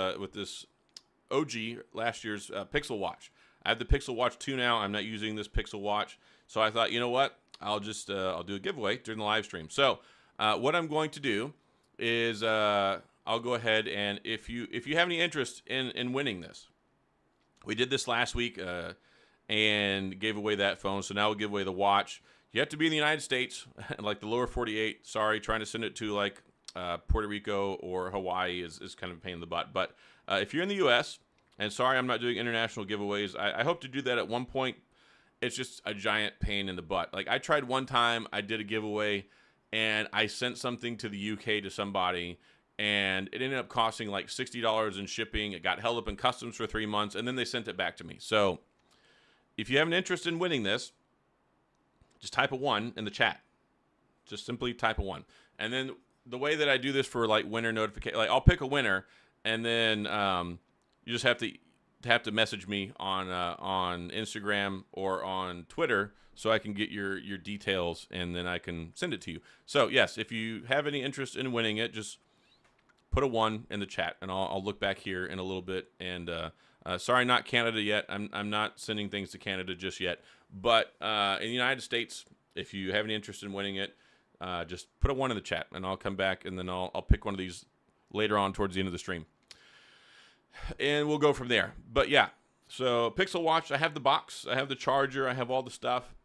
OG last year's Pixel Watch. I have the Pixel Watch 2 now. I'm not using this Pixel Watch, so I thought, you know what? I'll just I'll do a giveaway during the live stream. So what I'm going to do is I'll go ahead, and if you have any interest in winning this, we did this last week and gave away that phone. So now we'll give away the watch. You have to be in the United States, like the lower 48. Sorry, trying to send it to like Puerto Rico or Hawaii is kind of a pain in the butt. But if you're in the U.S., and sorry I'm not doing international giveaways, I hope to do that at one point. It's just a giant pain in the butt. Like, I tried one time, I did a giveaway, and I sent something to the UK to somebody, and it ended up costing like $60 in shipping. It got held up in customs for 3 months, and then they sent it back to me. So if you have an interest in winning this, just type a 1 in the chat. Just simply type a 1. And then the way that I do this for like winner notification, like I'll pick a winner, and then you just have to message me on Instagram or on Twitter so I can get your details, and then I can send it to you. So yes, if you have any interest in winning it, just put a 1 in the chat, and I'll look back here in a little bit. And sorry, not Canada yet. I'm not sending things to Canada just yet. But in the United States, if you have any interest in winning it, just put a 1 in the chat, and I'll come back, and then I'll pick one of these later on towards the end of the stream. And we'll go from there. But yeah, so Pixel Watch, I have the box, I have the charger, I have all the stuff.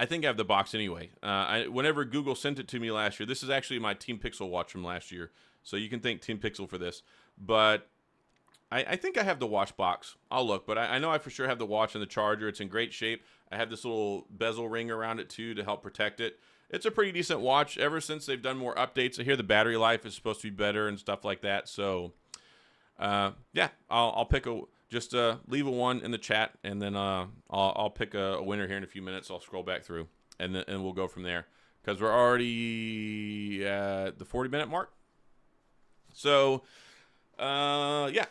I think I have the box anyway. Whenever Google sent it to me last year, this is actually my Team Pixel watch from last year, so you can thank Team Pixel for this. But I think I have the watch box. I'll look, but I know I for sure have the watch and the charger. It's in great shape. I have this little bezel ring around it too to help protect it. It's a pretty decent watch. Ever since they've done more updates, I hear the battery life is supposed to be better and stuff like that. So yeah, I'll pick just leave a 1 in the chat, and then I'll pick a winner here in a few minutes. I'll scroll back through, and we'll go from there, because we're already at the 40-minute mark. So yeah.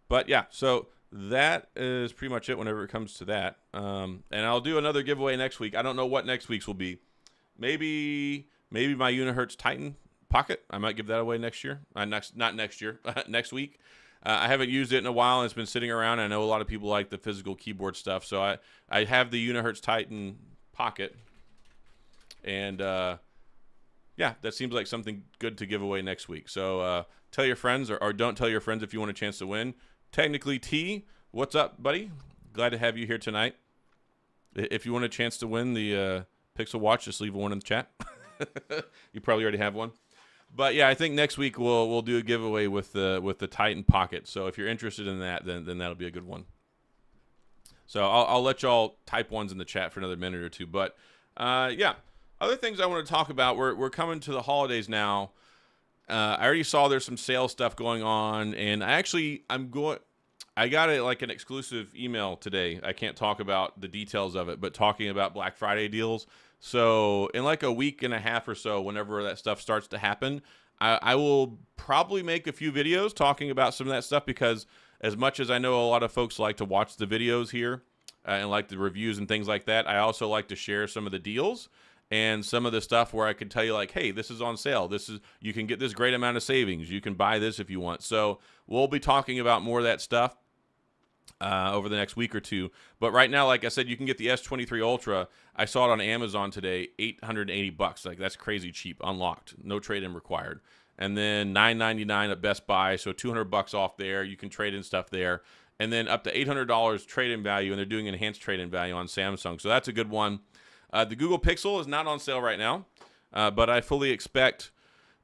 But yeah, so that is pretty much it whenever it comes to that. And I'll do another giveaway next week. I don't know what next week's will be. Maybe my Unihertz Titan Pocket. I might give that away next year. Not next year. Next week. I haven't used it in a while, and it's been sitting around. I know a lot of people like the physical keyboard stuff, so I have the Unihertz Titan Pocket, and yeah, that seems like something good to give away next week. So tell your friends, or don't tell your friends if you want a chance to win. Technically T, what's up, buddy? Glad to have you here tonight. If you want a chance to win the Pixel Watch, just leave one in the chat. You probably already have one. But yeah, I think next week we'll do a giveaway with the Titan Pocket. So if you're interested in that, then that'll be a good one. So I'll let y'all type ones in the chat for another minute or two. But yeah, other things I want to talk about. We're coming to the holidays now. I already saw there's some sales stuff going on, and I got like an exclusive email today. I can't talk about the details of it, but talking about Black Friday deals. So in like a week and a half or so, whenever that stuff starts to happen, I will probably make a few videos talking about some of that stuff, because as much as I know a lot of folks like to watch the videos here and like the reviews and things like that, I also like to share some of the deals and some of the stuff where I can tell you like, hey, this is on sale. You can get this great amount of savings. You can buy this if you want. So we'll be talking about more of that stuff over the next week or two. But right now, like I said, you can get the S23 Ultra. I saw it on Amazon today, $880. Like, that's crazy cheap, unlocked, no trade-in required. And then $999 at Best Buy, so $200 off there. You can trade in stuff there. And then up to $800 trade-in value, and they're doing enhanced trade-in value on Samsung. So that's a good one. The Google Pixel is not on sale right now, but I fully expect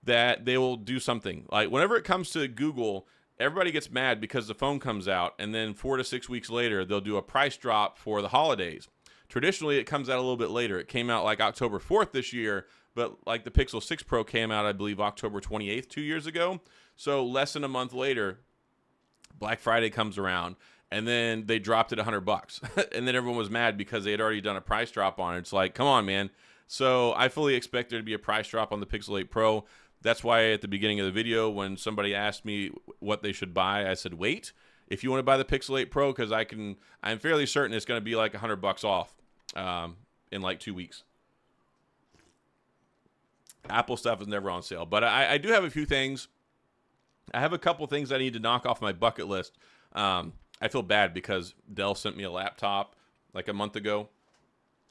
that they will do something. Like, whenever it comes to Google, everybody gets mad because the phone comes out, and then 4 to 6 weeks later, they'll do a price drop for the holidays. Traditionally, it comes out a little bit later. It came out like October 4th this year, but like the Pixel 6 Pro came out, I believe, October 28th 2 years ago. So less than a month later, Black Friday comes around, and then they dropped it $100. And then everyone was mad because they had already done a price drop on it. It's like, come on, man. So I fully expect there to be a price drop on the Pixel 8 Pro. That's why at the beginning of the video, when somebody asked me what they should buy, I said, wait, if you want to buy the Pixel 8 Pro, because I'm fairly certain it's going to be like $100 off in like 2 weeks. Apple stuff is never on sale. But I do have a few things. I have a couple things I need to knock off my bucket list. I feel bad because Dell sent me a laptop like a month ago,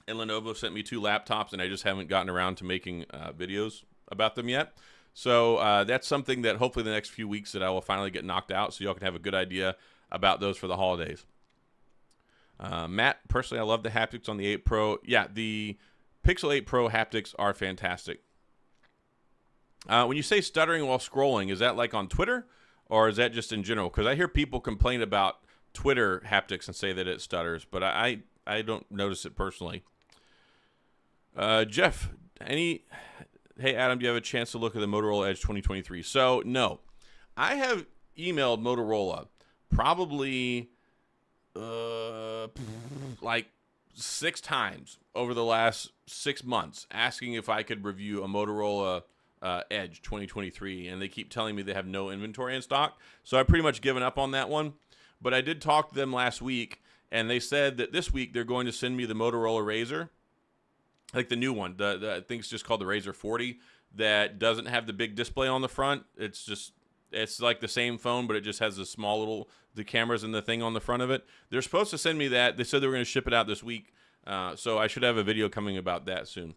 and Lenovo sent me 2 laptops, and I just haven't gotten around to making videos about them yet. So that's something that hopefully the next few weeks that I will finally get knocked out, so y'all can have a good idea about those for the holidays. Matt, personally, I love the haptics on the 8 Pro. Yeah, the Pixel 8 Pro haptics are fantastic. When you say stuttering while scrolling, is that like on Twitter, or is that just in general? Because I hear people complain about Twitter haptics and say that it stutters, but I don't notice it personally. Jeff, hey, Adam, do you have a chance to look at the Motorola Edge 2023? So, no. I have emailed Motorola probably like 6 times over the last 6 months asking if I could review a Motorola Edge 2023, and they keep telling me they have no inventory in stock. So I've pretty much given up on that one. But I did talk to them last week, and they said that this week they're going to send me the Motorola Razr, like the new one. I think it's just called the Razr 40, that doesn't have the big display on the front. It's like the same phone, but it just has the cameras and the thing on the front of it. They're supposed to send me that. They said they were going to ship it out this week, so I should have a video coming about that soon.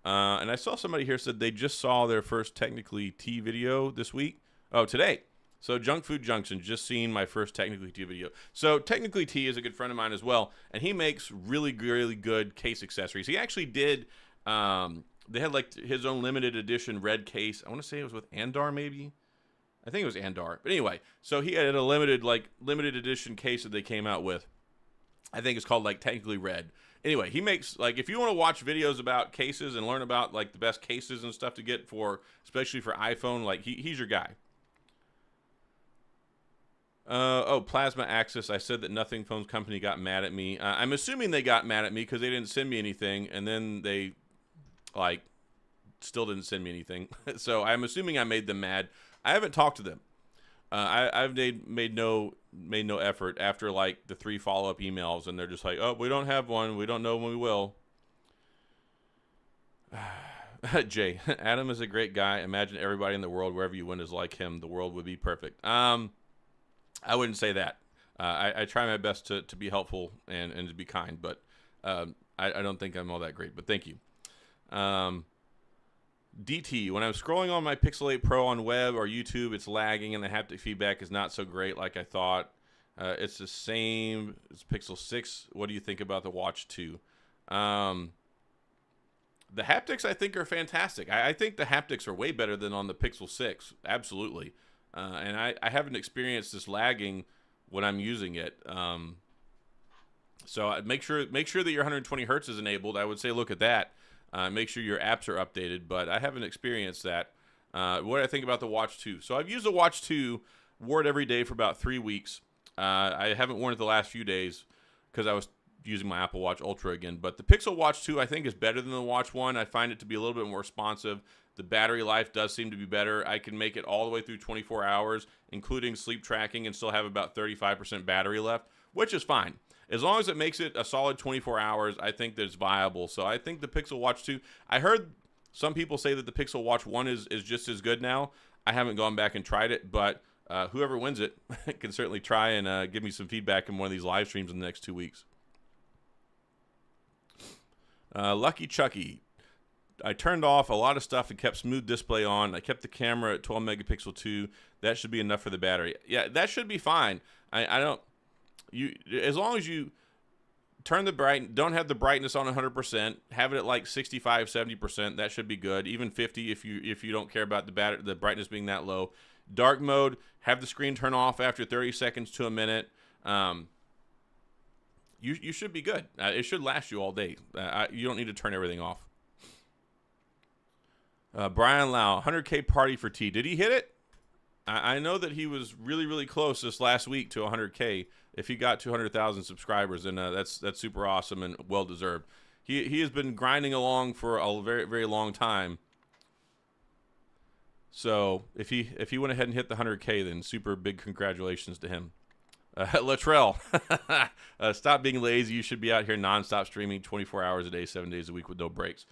And I saw somebody here said they just saw their first Technically T video this week. Oh, today. So Junk Food Junction, just seen my first Technically T video. So Technically T is a good friend of mine as well, and he makes really, really good case accessories. He actually did, they had like his own limited edition red case. I want to say it was with Andar maybe. I think it was Andar. But anyway, so he had a limited edition case that they came out with. I think it's called like Technically Red. Anyway, he makes, like, if you want to watch videos about cases and learn about like the best cases and stuff to get for, especially for iPhone, like he's your guy. Plasma Access. I said that Nothing Phones Company got mad at me. I'm assuming they got mad at me because they didn't send me anything, and then they, like, still didn't send me anything. So I'm assuming I made them mad. I haven't talked to them. I've made no effort after like the 3 follow-up emails, and they're just like, oh, we don't have one. We don't know when we will. Jay, Adam is a great guy. Imagine everybody in the world, wherever you went, is like him. The world would be perfect. I wouldn't say that. I try my best to be helpful and to be kind, but I don't think I'm all that great. But thank you. DT, when I'm scrolling on my Pixel 8 Pro on web or YouTube, it's lagging and the haptic feedback is not so great like I thought. It's the same as Pixel 6. What do you think about the Watch 2? The haptics, I think, are fantastic. I think the haptics are way better than on the Pixel 6. Absolutely. And I haven't experienced this lagging when I'm using it. So make sure that your 120 hertz is enabled. I would say look at that. Make sure your apps are updated, but I haven't experienced that. What do I think about the Watch 2? So I've used the Watch 2, wore it every day for about 3 weeks. I haven't worn it the last few days because I was using my Apple Watch Ultra again. But the Pixel Watch 2, I think, is better than the Watch 1. I find it to be a little bit more responsive. The battery life does seem to be better. I can make it all the way through 24 hours, including sleep tracking, and still have about 35% battery left, which is fine. As long as it makes it a solid 24 hours, I think that it's viable. So I think the Pixel Watch 2, I heard some people say that the Pixel Watch 1 is just as good now. I haven't gone back and tried it, but whoever wins it can certainly try and give me some feedback in one of these live streams in the next 2 weeks. Lucky Chucky. I turned off a lot of stuff and kept smooth display on. I kept the camera at 12 megapixel 2. That should be enough for the battery. Yeah, that should be fine. I don't... as long as you turn don't have the brightness on 100%, have it at like 65, 70%, that should be good. Even 50 if you don't care about the brightness being that low. Dark mode, have the screen turn off after 30 seconds to a minute. You should be good. It should last you all day. You don't need to turn everything off. Brian Lau, 100K party for T. Did he hit it? I know that he was really, really close this last week to 100K. If he got 200,000 subscribers, then that's super awesome and well deserved. He has been grinding along for a very, very long time. So if he went ahead and hit the 100K, then super big congratulations to him. Latrell, stop being lazy. You should be out here nonstop streaming 24 hours a day, 7 days a week with no breaks.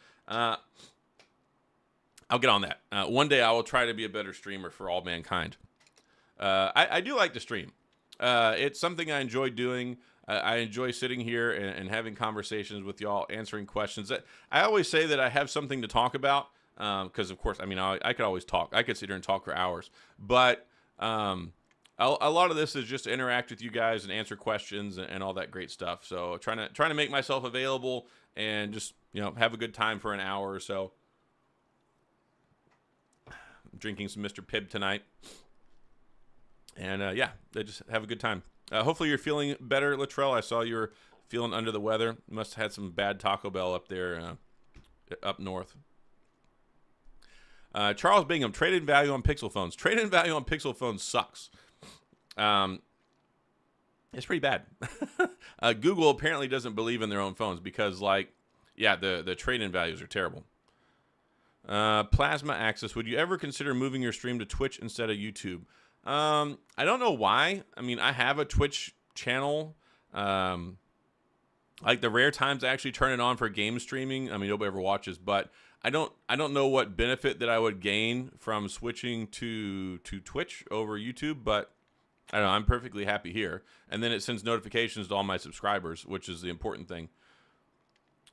I'll get on that. One day I will try to be a better streamer for all mankind. I do like to stream. It's something I enjoy doing. I enjoy sitting here and having conversations with y'all, answering questions. I always say that I have something to talk about because, of course, I mean, I could always talk. I could sit here and talk for hours. But a lot of this is just to interact with you guys and answer questions and all that great stuff. So trying to make myself available and just have a good time for an hour or so. I'm drinking some Mr. Pibb tonight. And yeah, just have a good time. Hopefully you're feeling better, Latrell. I saw you were feeling under the weather. You must have had some bad Taco Bell up there, up north. Charles Bingham, trade-in value on Pixel phones. Trade-in value on Pixel phones sucks. It's pretty bad. Google apparently doesn't believe in their own phones because, the trade-in values are terrible. Plasma Access, would you ever consider moving your stream to Twitch instead of YouTube? I don't know why. I mean, I have a Twitch channel. Like the rare times I actually turn it on for game streaming. I mean, nobody ever watches, but I don't know what benefit that I would gain from switching to Twitch over YouTube, but I don't know. I'm perfectly happy here. And then it sends notifications to all my subscribers, which is the important thing.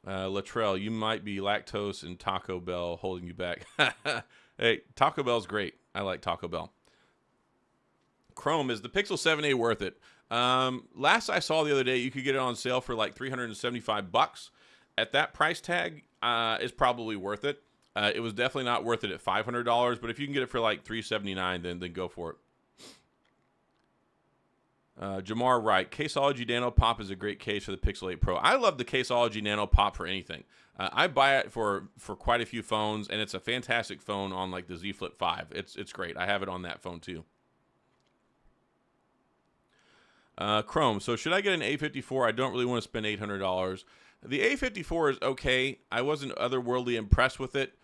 Latrell, you might be lactose and Taco Bell holding you back. Hey, Taco Bell's great. I like Taco Bell. Chrome, is the Pixel 7a worth it? Last I saw the other day, you could get it on sale for like $375. At that price tag, it's probably worth it. It was definitely not worth it at $500, but if you can get it for like $379, then go for it. Jamar Wright, Caseology Nano Pop is a great case for the Pixel 8 Pro. I love the Caseology Nano Pop for anything. I buy it for quite a few phones, and it's a fantastic phone on like the Z Flip 5. It's great. I have it on that phone too. Chrome, so should I get an A54? I don't really want to spend $800. The A54 is okay. I wasn't otherworldly impressed with it.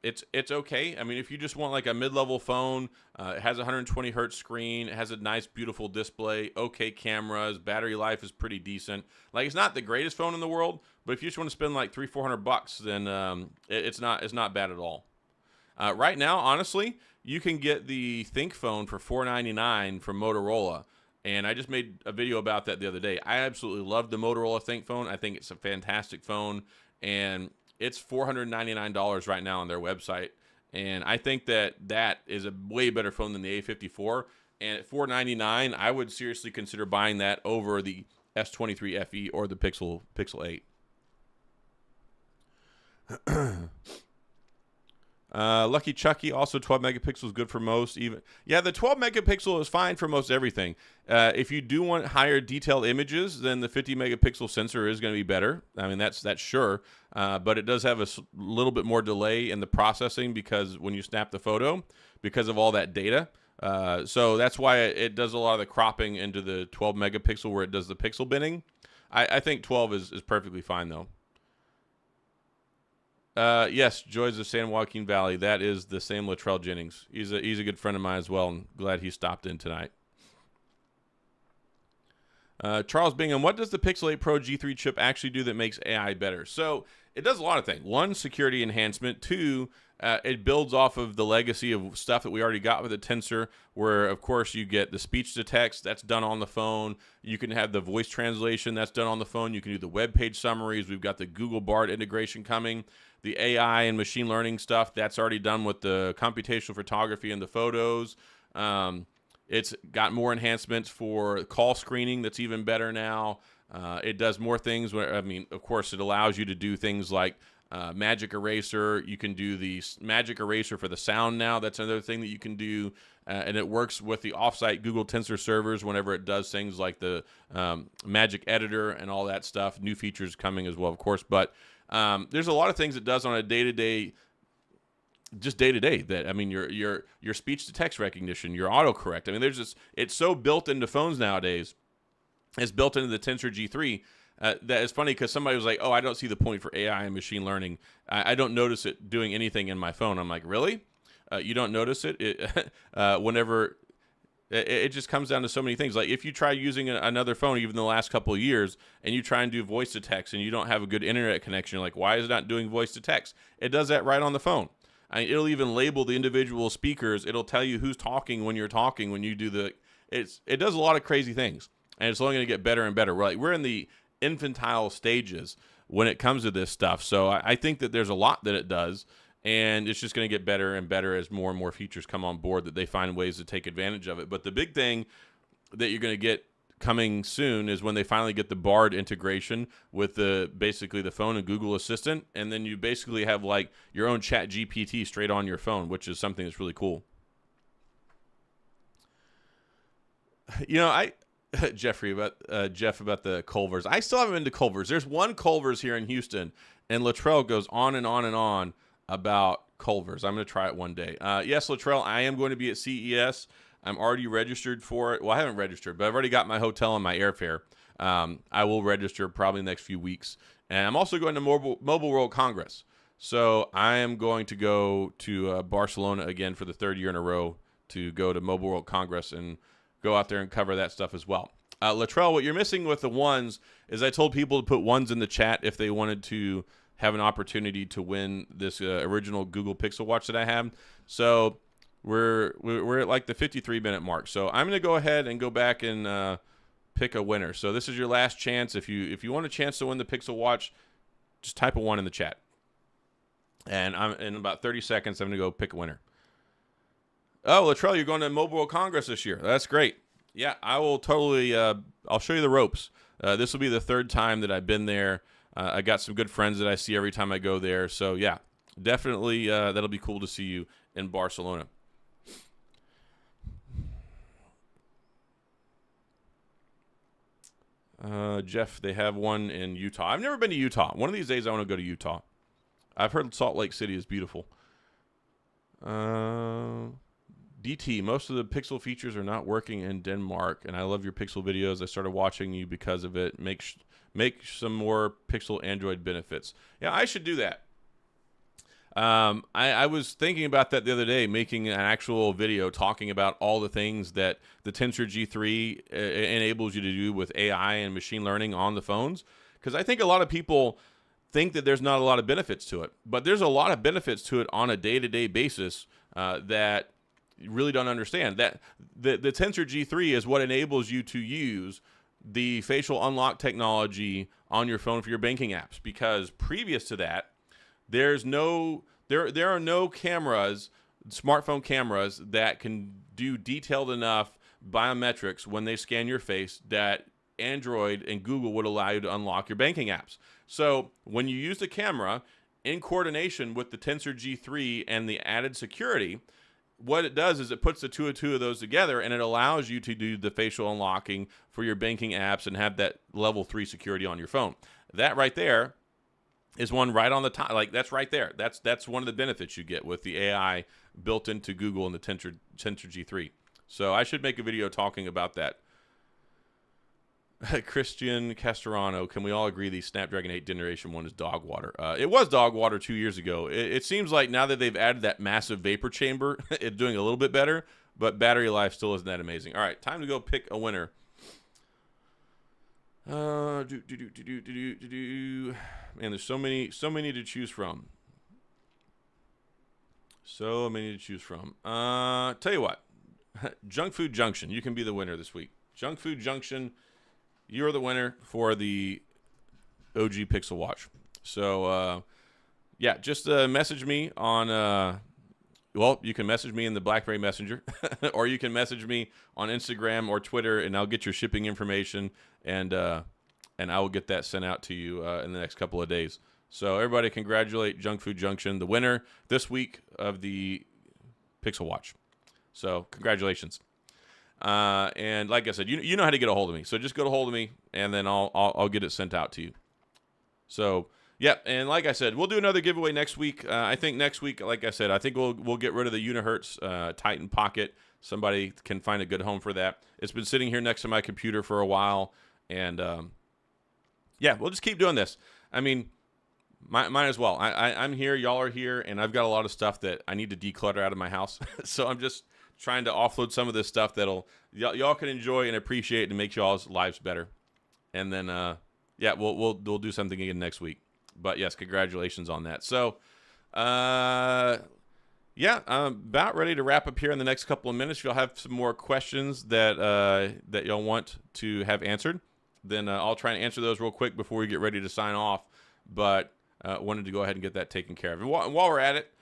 It's okay. I mean, if you just want like a mid-level phone, it has a 120 hertz screen, it has a nice, beautiful display, okay cameras, battery life is pretty decent. Like, it's not the greatest phone in the world, but if you just want to spend like $300-400, then it's not bad at all. Right now, honestly, you can get the Think phone for $499 from Motorola. And I just made a video about that the other day. I absolutely love the Motorola Think phone. I think it's a fantastic phone. And it's $499 right now on their website. And I think that is a way better phone than the A54. And at $499, I would seriously consider buying that over the S23 FE or the Pixel 8. Lucky Chucky, also 12 megapixels, good for most. Even the 12 megapixel is fine for most everything. If you do want higher detailed images, then the 50 megapixel sensor is going to be better. I mean, that's sure. But it does have a little bit more delay in the processing because when you snap the photo, because of all that data. So that's why it does a lot of the cropping into the 12 megapixel where it does the pixel binning. I think 12 is perfectly fine though. Yes, Joys of San Joaquin Valley. That is the Sam Luttrell Jennings. He's a good friend of mine as well, and glad he stopped in tonight. Charles Bingham, what does the Pixel 8 Pro G3 chip actually do that makes AI better? So it does a lot of things. One, security enhancement. Two, it builds off of the legacy of stuff that we already got with the Tensor, where, of course, you get the speech-to-text. That's done on the phone. You can have the voice translation. That's done on the phone. You can do the web page summaries. We've got the Google Bard integration coming. The AI and machine learning stuff, that's already done with the computational photography and the photos. It's got more enhancements for call screening that's even better now. It does more things. Of course, it allows you to do things like Magic Eraser. You can do the Magic Eraser for the sound now. That's another thing that you can do. And it works with the offsite Google Tensor servers whenever it does things like the Magic Editor and all that stuff. New features coming as well, of course. But there's a lot of things it does on a day-to-day, just day-to-day. That, I mean, your speech-to-text recognition, your autocorrect. I mean, it's so built into phones nowadays. It's built into the Tensor G3. That is funny because somebody was like, oh, I don't see the point for AI and machine learning. I don't notice it doing anything in my phone. I'm like, really? You don't notice it? Whenever it just comes down to so many things. Like if you try using another phone, even the last couple of years, and you try and do voice to text and you don't have a good internet connection, you're like, why is it not doing voice to text? It does that right on the phone. It'll even label the individual speakers. It'll tell you who's talking when you're talking when you do it does a lot of crazy things. And it's only going to get better and better. We're in the infantile stages when it comes to this stuff. So I think that there's a lot that it does, and it's just going to get better and better as more and more features come on board that they find ways to take advantage of it. But the big thing that you're going to get coming soon is when they finally get the Bard integration with basically the phone and Google Assistant, and then you basically have like your own Chat GPT straight on your phone, which is something that's really cool. Jeff about the Culvers. I still haven't been to Culvers. There's one Culvers here in Houston, and Luttrell goes on and on and on about Culvers. I'm going to try it one day. Yes, Luttrell, I am going to be at CES. I'm already registered for it. Well, I haven't registered, but I've already got my hotel and my airfare. I will register probably in the next few weeks. And I'm also going to Mobile World Congress. So I am going to go to Barcelona again for the third year in a row to go to Mobile World Congress and go out there and cover that stuff as well. Luttrell, what you're missing with the ones is I told people to put ones in the chat if they wanted to have an opportunity to win this original Google Pixel Watch that I have. So we're at like the 53-minute mark. So I'm going to go ahead and go back and pick a winner. So this is your last chance. If you want a chance to win the Pixel Watch, just type a 1 in the chat. And in about 30 seconds, I'm going to go pick a winner. Oh, Luttrell, you're going to Mobile World Congress this year. That's great. Yeah, I will totally, I'll show you the ropes. This will be the third time that I've been there. I got some good friends that I see every time I go there. So, yeah, definitely that'll be cool to see you in Barcelona. Jeff, they have one in Utah. I've never been to Utah. One of these days I want to go to Utah. I've heard Salt Lake City is beautiful. DT, most of the Pixel features are not working in Denmark, and I love your Pixel videos. I started watching you because of it. Make some more Pixel Android benefits. Yeah, I should do that. I was thinking about that the other day, making an actual video talking about all the things that the Tensor G3 enables you to do with AI and machine learning on the phones. Because I think a lot of people think that there's not a lot of benefits to it. But there's a lot of benefits to it on a day-to-day basis that you really don't understand. That the Tensor G3 is what enables you to use the facial unlock technology on your phone for your banking apps, because previous to that, there are no cameras, smartphone cameras, that can do detailed enough biometrics when they scan your face that Android and Google would allow you to unlock your banking apps. So when you use the camera in coordination with the Tensor G3 and the added security, what it does is it puts the two of those together, and it allows you to do the facial unlocking for your banking apps and have that level 3 security on your phone. That right there is one right on the top. Like, that's right there. That's one of the benefits you get with the AI built into Google and the Tensor G3. So I should make a video talking about that. Christian Castellano, can we all agree the Snapdragon 8 Generation 1 is dog water? It was dog water 2 years ago. It seems like now that they've added that massive vapor chamber, it's doing a little bit better, but battery life still isn't that amazing. All right, time to go pick a winner. Man, there's so many to choose from. So many to choose from. Tell you what, Junk Food Junction, you can be the winner this week. Junk Food Junction, you're the winner for the OG Pixel Watch. So, yeah, just message me on, well, you can message me in the BlackBerry Messenger, or you can message me on Instagram or Twitter, and I'll get your shipping information, and I will get that sent out to you in the next couple of days. So everybody congratulate Junk Food Junction, the winner this week of the Pixel Watch. So congratulations. And like I said, you know how to get a hold of me. So just get a hold of me, and then I'll get it sent out to you. So yeah, and like I said, we'll do another giveaway next week. I think next week, like I said, I think we'll get rid of the Unihertz Titan Pocket. Somebody can find a good home for that. It's been sitting here next to my computer for a while, and yeah, we'll just keep doing this. I mean, mine as well. I'm here, y'all are here, and I've got a lot of stuff that I need to declutter out of my house. So I'm just trying to offload some of this stuff that'll y'all can enjoy and appreciate and make y'all's lives better. And then yeah, we'll do something again next week. But yes, congratulations on that. So yeah, I'm about ready to wrap up here in the next couple of minutes. If y'all have some more questions that y'all want to have answered, then I'll try and answer those real quick before we get ready to sign off. But wanted to go ahead and get that taken care of. And while we're at it,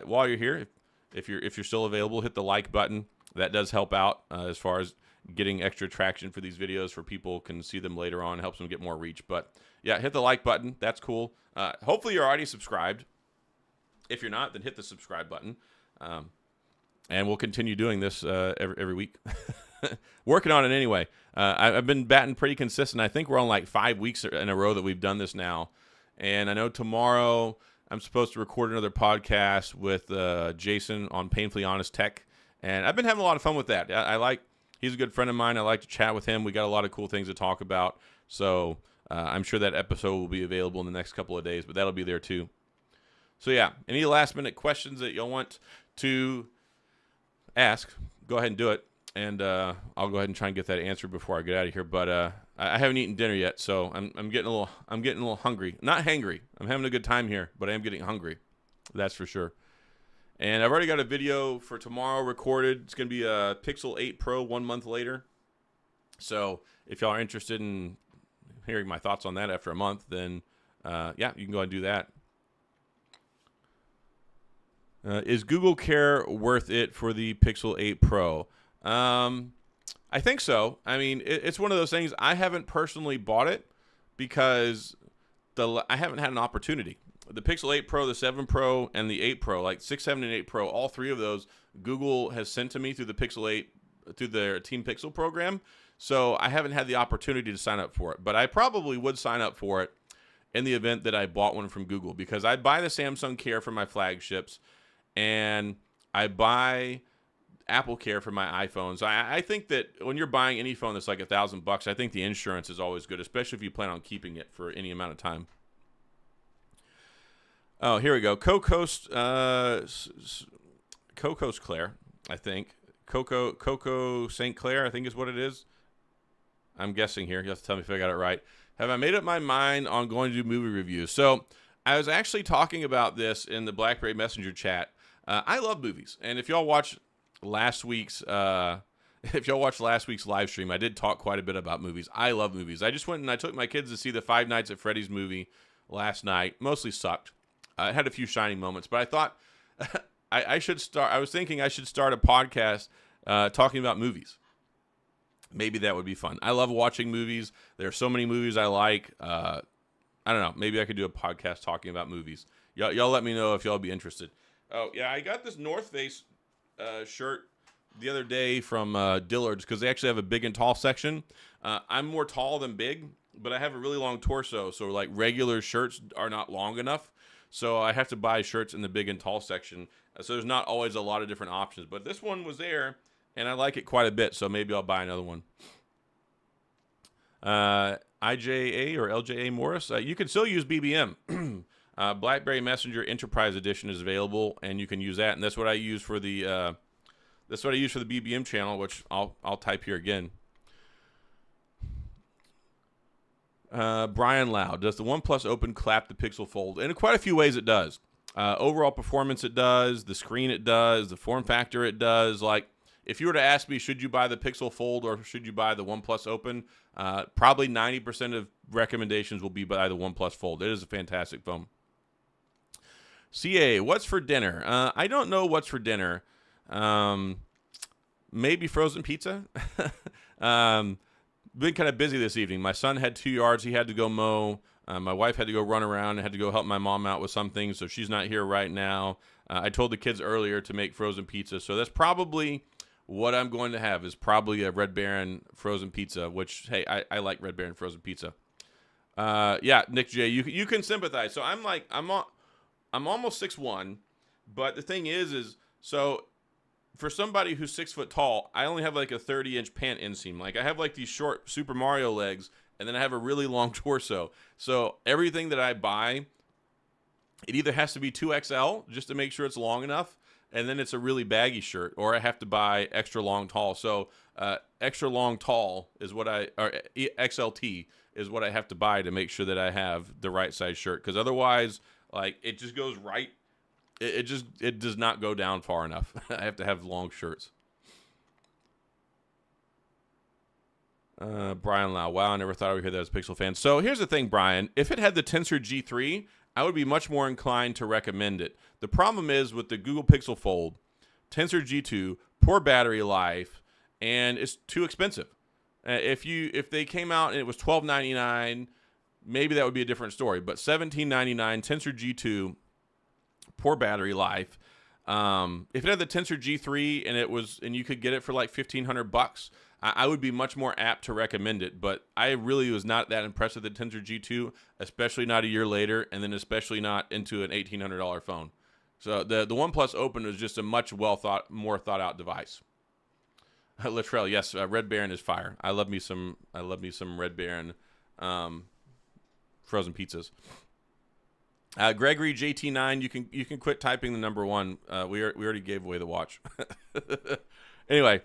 while you're here, if you're still available, hit the like button. That does help out as far as getting extra traction for these videos, for people can see them later on, helps them get more reach. But yeah, hit the like button. That's cool. Hopefully you're already subscribed. If you're not, then hit the subscribe button. And we'll continue doing this every week. Working on it anyway. I've been batting pretty consistent. I think we're on like 5 weeks in a row that we've done this now. And I know tomorrow I'm supposed to record another podcast with Jason on Painfully Honest Tech. And I've been having a lot of fun with that. He's a good friend of mine. I like to chat with him. We got a lot of cool things to talk about. So I'm sure that episode will be available in the next couple of days, but that'll be there too. So yeah, any last minute questions that you'll want to ask, go ahead and do it. And I'll go ahead and try and get that answered before I get out of here. But I haven't eaten dinner yet, so I'm getting a little hungry. Not hangry. I'm having a good time here, but I am getting hungry. That's for sure. And I've already got a video for tomorrow recorded. It's going to be a Pixel 8 Pro 1 month later. So if y'all are interested in hearing my thoughts on that after a month, then yeah, you can go ahead and do that. Is Google Care worth it for the Pixel 8 Pro? I think so. I mean, it's one of those things. I haven't personally bought it because I haven't had an opportunity. The Pixel 8 Pro, the 7 Pro, and the 8 Pro, like 6, 7, and 8 Pro, all three of those, Google has sent to me through the Pixel 8, through their Team Pixel program. So I haven't had the opportunity to sign up for it. But I probably would sign up for it in the event that I bought one from Google, because I buy the Samsung Care for my flagships, and I buy Apple Care for my iPhones. I think that when you're buying any phone that's like $1,000, I think the insurance is always good, especially if you plan on keeping it for any amount of time. Oh, here we go. Coco's Claire, I think. Coco St. Clair, I think is what it is. I'm guessing here. You have to tell me if I got it right. Have I made up my mind on going to do movie reviews? So I was actually talking about this in the BlackBerry Messenger chat. I love movies, and if y'all watch last week's live stream, I did talk quite a bit about movies. I love movies. I just went and I took my kids to see the Five Nights at Freddy's movie last night. Mostly sucked. It had a few shining moments, but I thought I should start. I was thinking I should start a podcast talking about movies. Maybe that would be fun. I love watching movies. There are so many movies I like. I don't know. Maybe I could do a podcast talking about movies. Y'all let me know if y'all be interested. Oh, yeah, I got this North Face shirt the other day from Dillard's because they actually have a big and tall section. I'm more tall than big, but I have a really long torso, so like regular shirts are not long enough. So I have to buy shirts in the big and tall section. So there's not always a lot of different options. But this one was there, and I like it quite a bit, so maybe I'll buy another one. IJA or LJA Morris, you can still use BBM. BlackBerry Messenger Enterprise Edition is available, and you can use that. And that's what I use for the BBM channel, which I'll type here again. Brian Lau, does the OnePlus Open clap the Pixel Fold? In quite a few ways it does. Overall performance it does, the screen it does, the form factor it does. Like, if you were to ask me, should you buy the Pixel Fold or should you buy the OnePlus Open, probably 90% of recommendations will be buy the OnePlus Fold. It is a fantastic phone. CA, what's for dinner? I don't know what's for dinner. Maybe frozen pizza. Been kind of busy this evening. My son had 2 yards he had to go mow. My wife had to go run around and had to go help my mom out with some things, so she's not here right now. I told the kids earlier to make frozen pizza, so that's probably what I'm going to have, is probably a Red Baron frozen pizza, which, hey, I like Red Baron frozen pizza. Yeah, Nick J, you can sympathize. So I'm almost 6'1", but the thing is so for somebody who's 6 foot tall, I only have like a 30-inch pant inseam. Like, I have like these short Super Mario legs, and then I have a really long torso. So everything that I buy, it either has to be 2XL just to make sure it's long enough, and then it's a really baggy shirt, or I have to buy extra long tall. So extra long tall is what or XLT is what I have to buy to make sure that I have the right size shirt. Because otherwise, like, it just goes right. It does not go down far enough. I have to have long shirts. Brian Lau, wow, I never thought I would hear that as a Pixel fan. So here's the thing, Brian. If it had the Tensor G3, I would be much more inclined to recommend it. The problem is with the Google Pixel Fold, Tensor G2, poor battery life, and it's too expensive. If they came out and it was $12.99, maybe that would be a different story. But $17.99, Tensor G2, poor battery life. If it had the Tensor G3 and you could get it for like $1,500, I would be much more apt to recommend it. But I really was not that impressed with the Tensor G2, especially not a year later, and then especially not into an $1,800 phone. So the OnePlus Open was just a much more thought out device. Latrell, yes, Red Baron is fire. I love me some Red Baron frozen pizzas. Gregory JT9, you can quit typing the number 1. We already gave away the watch. Anyway,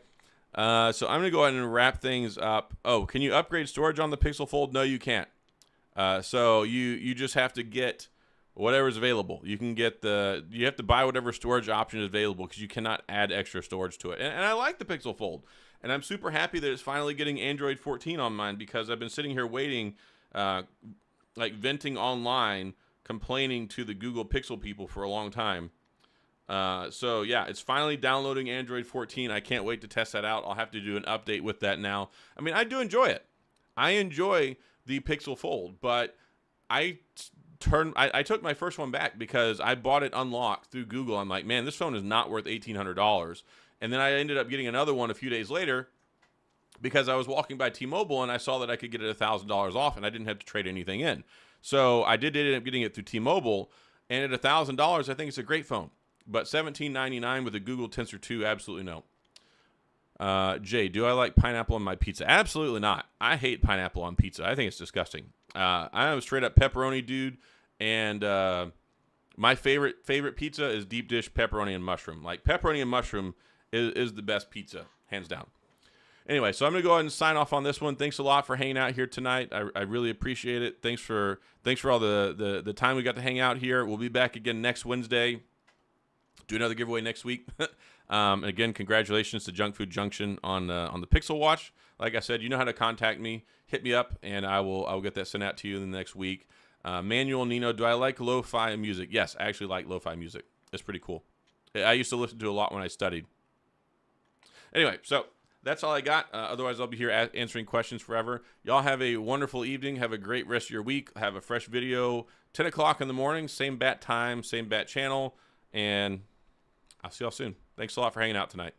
so I'm gonna go ahead and wrap things up. Oh, can you upgrade storage on the Pixel Fold? No, you can't. So you just have to get whatever's available. You have to buy whatever storage option is available because you cannot add extra storage to it. And I like the Pixel Fold, and I'm super happy that it's finally getting Android 14 on mine because I've been sitting here waiting, like venting online, complaining to the Google Pixel people for a long time. So yeah, it's finally downloading Android 14. I can't wait to test that out. I'll have to do an update with that now. I mean, I do enjoy it. I enjoy the Pixel Fold, but I took my first one back because I bought it unlocked through Google. I'm like, man, this phone is not worth $1,800. And then I ended up getting another one a few days later because I was walking by T-Mobile and I saw that I could get it $1,000 off and I didn't have to trade anything in. So I did end up getting it through T-Mobile, and at $1,000, I think it's a great phone. But $17.99 with a Google Tensor 2, absolutely no. Jay, do I like pineapple on my pizza? Absolutely not. I hate pineapple on pizza. I think it's disgusting. I am a straight up pepperoni dude, and my favorite pizza is deep dish pepperoni and mushroom. Like, pepperoni and mushroom is the best pizza, hands down. Anyway, so I'm gonna go ahead and sign off on this one. Thanks a lot for hanging out here tonight. I really appreciate it. Thanks for all the time we got to hang out here. We'll be back again next Wednesday. Do another giveaway next week. And again, congratulations to Junk Food Junction on the Pixel Watch. Like I said, you know how to contact me. Hit me up, and I will get that sent out to you in the next week. Manuel Nino, do I like lo-fi music? Yes, I actually like lo-fi music. It's pretty cool. I used to listen to a lot when I studied. Anyway, so that's all I got. Otherwise, I'll be here answering questions forever. Y'all have a wonderful evening. Have a great rest of your week. Have a fresh video 10 o'clock in the morning. Same bat time, same bat channel. And I'll see y'all soon. Thanks a lot for hanging out tonight.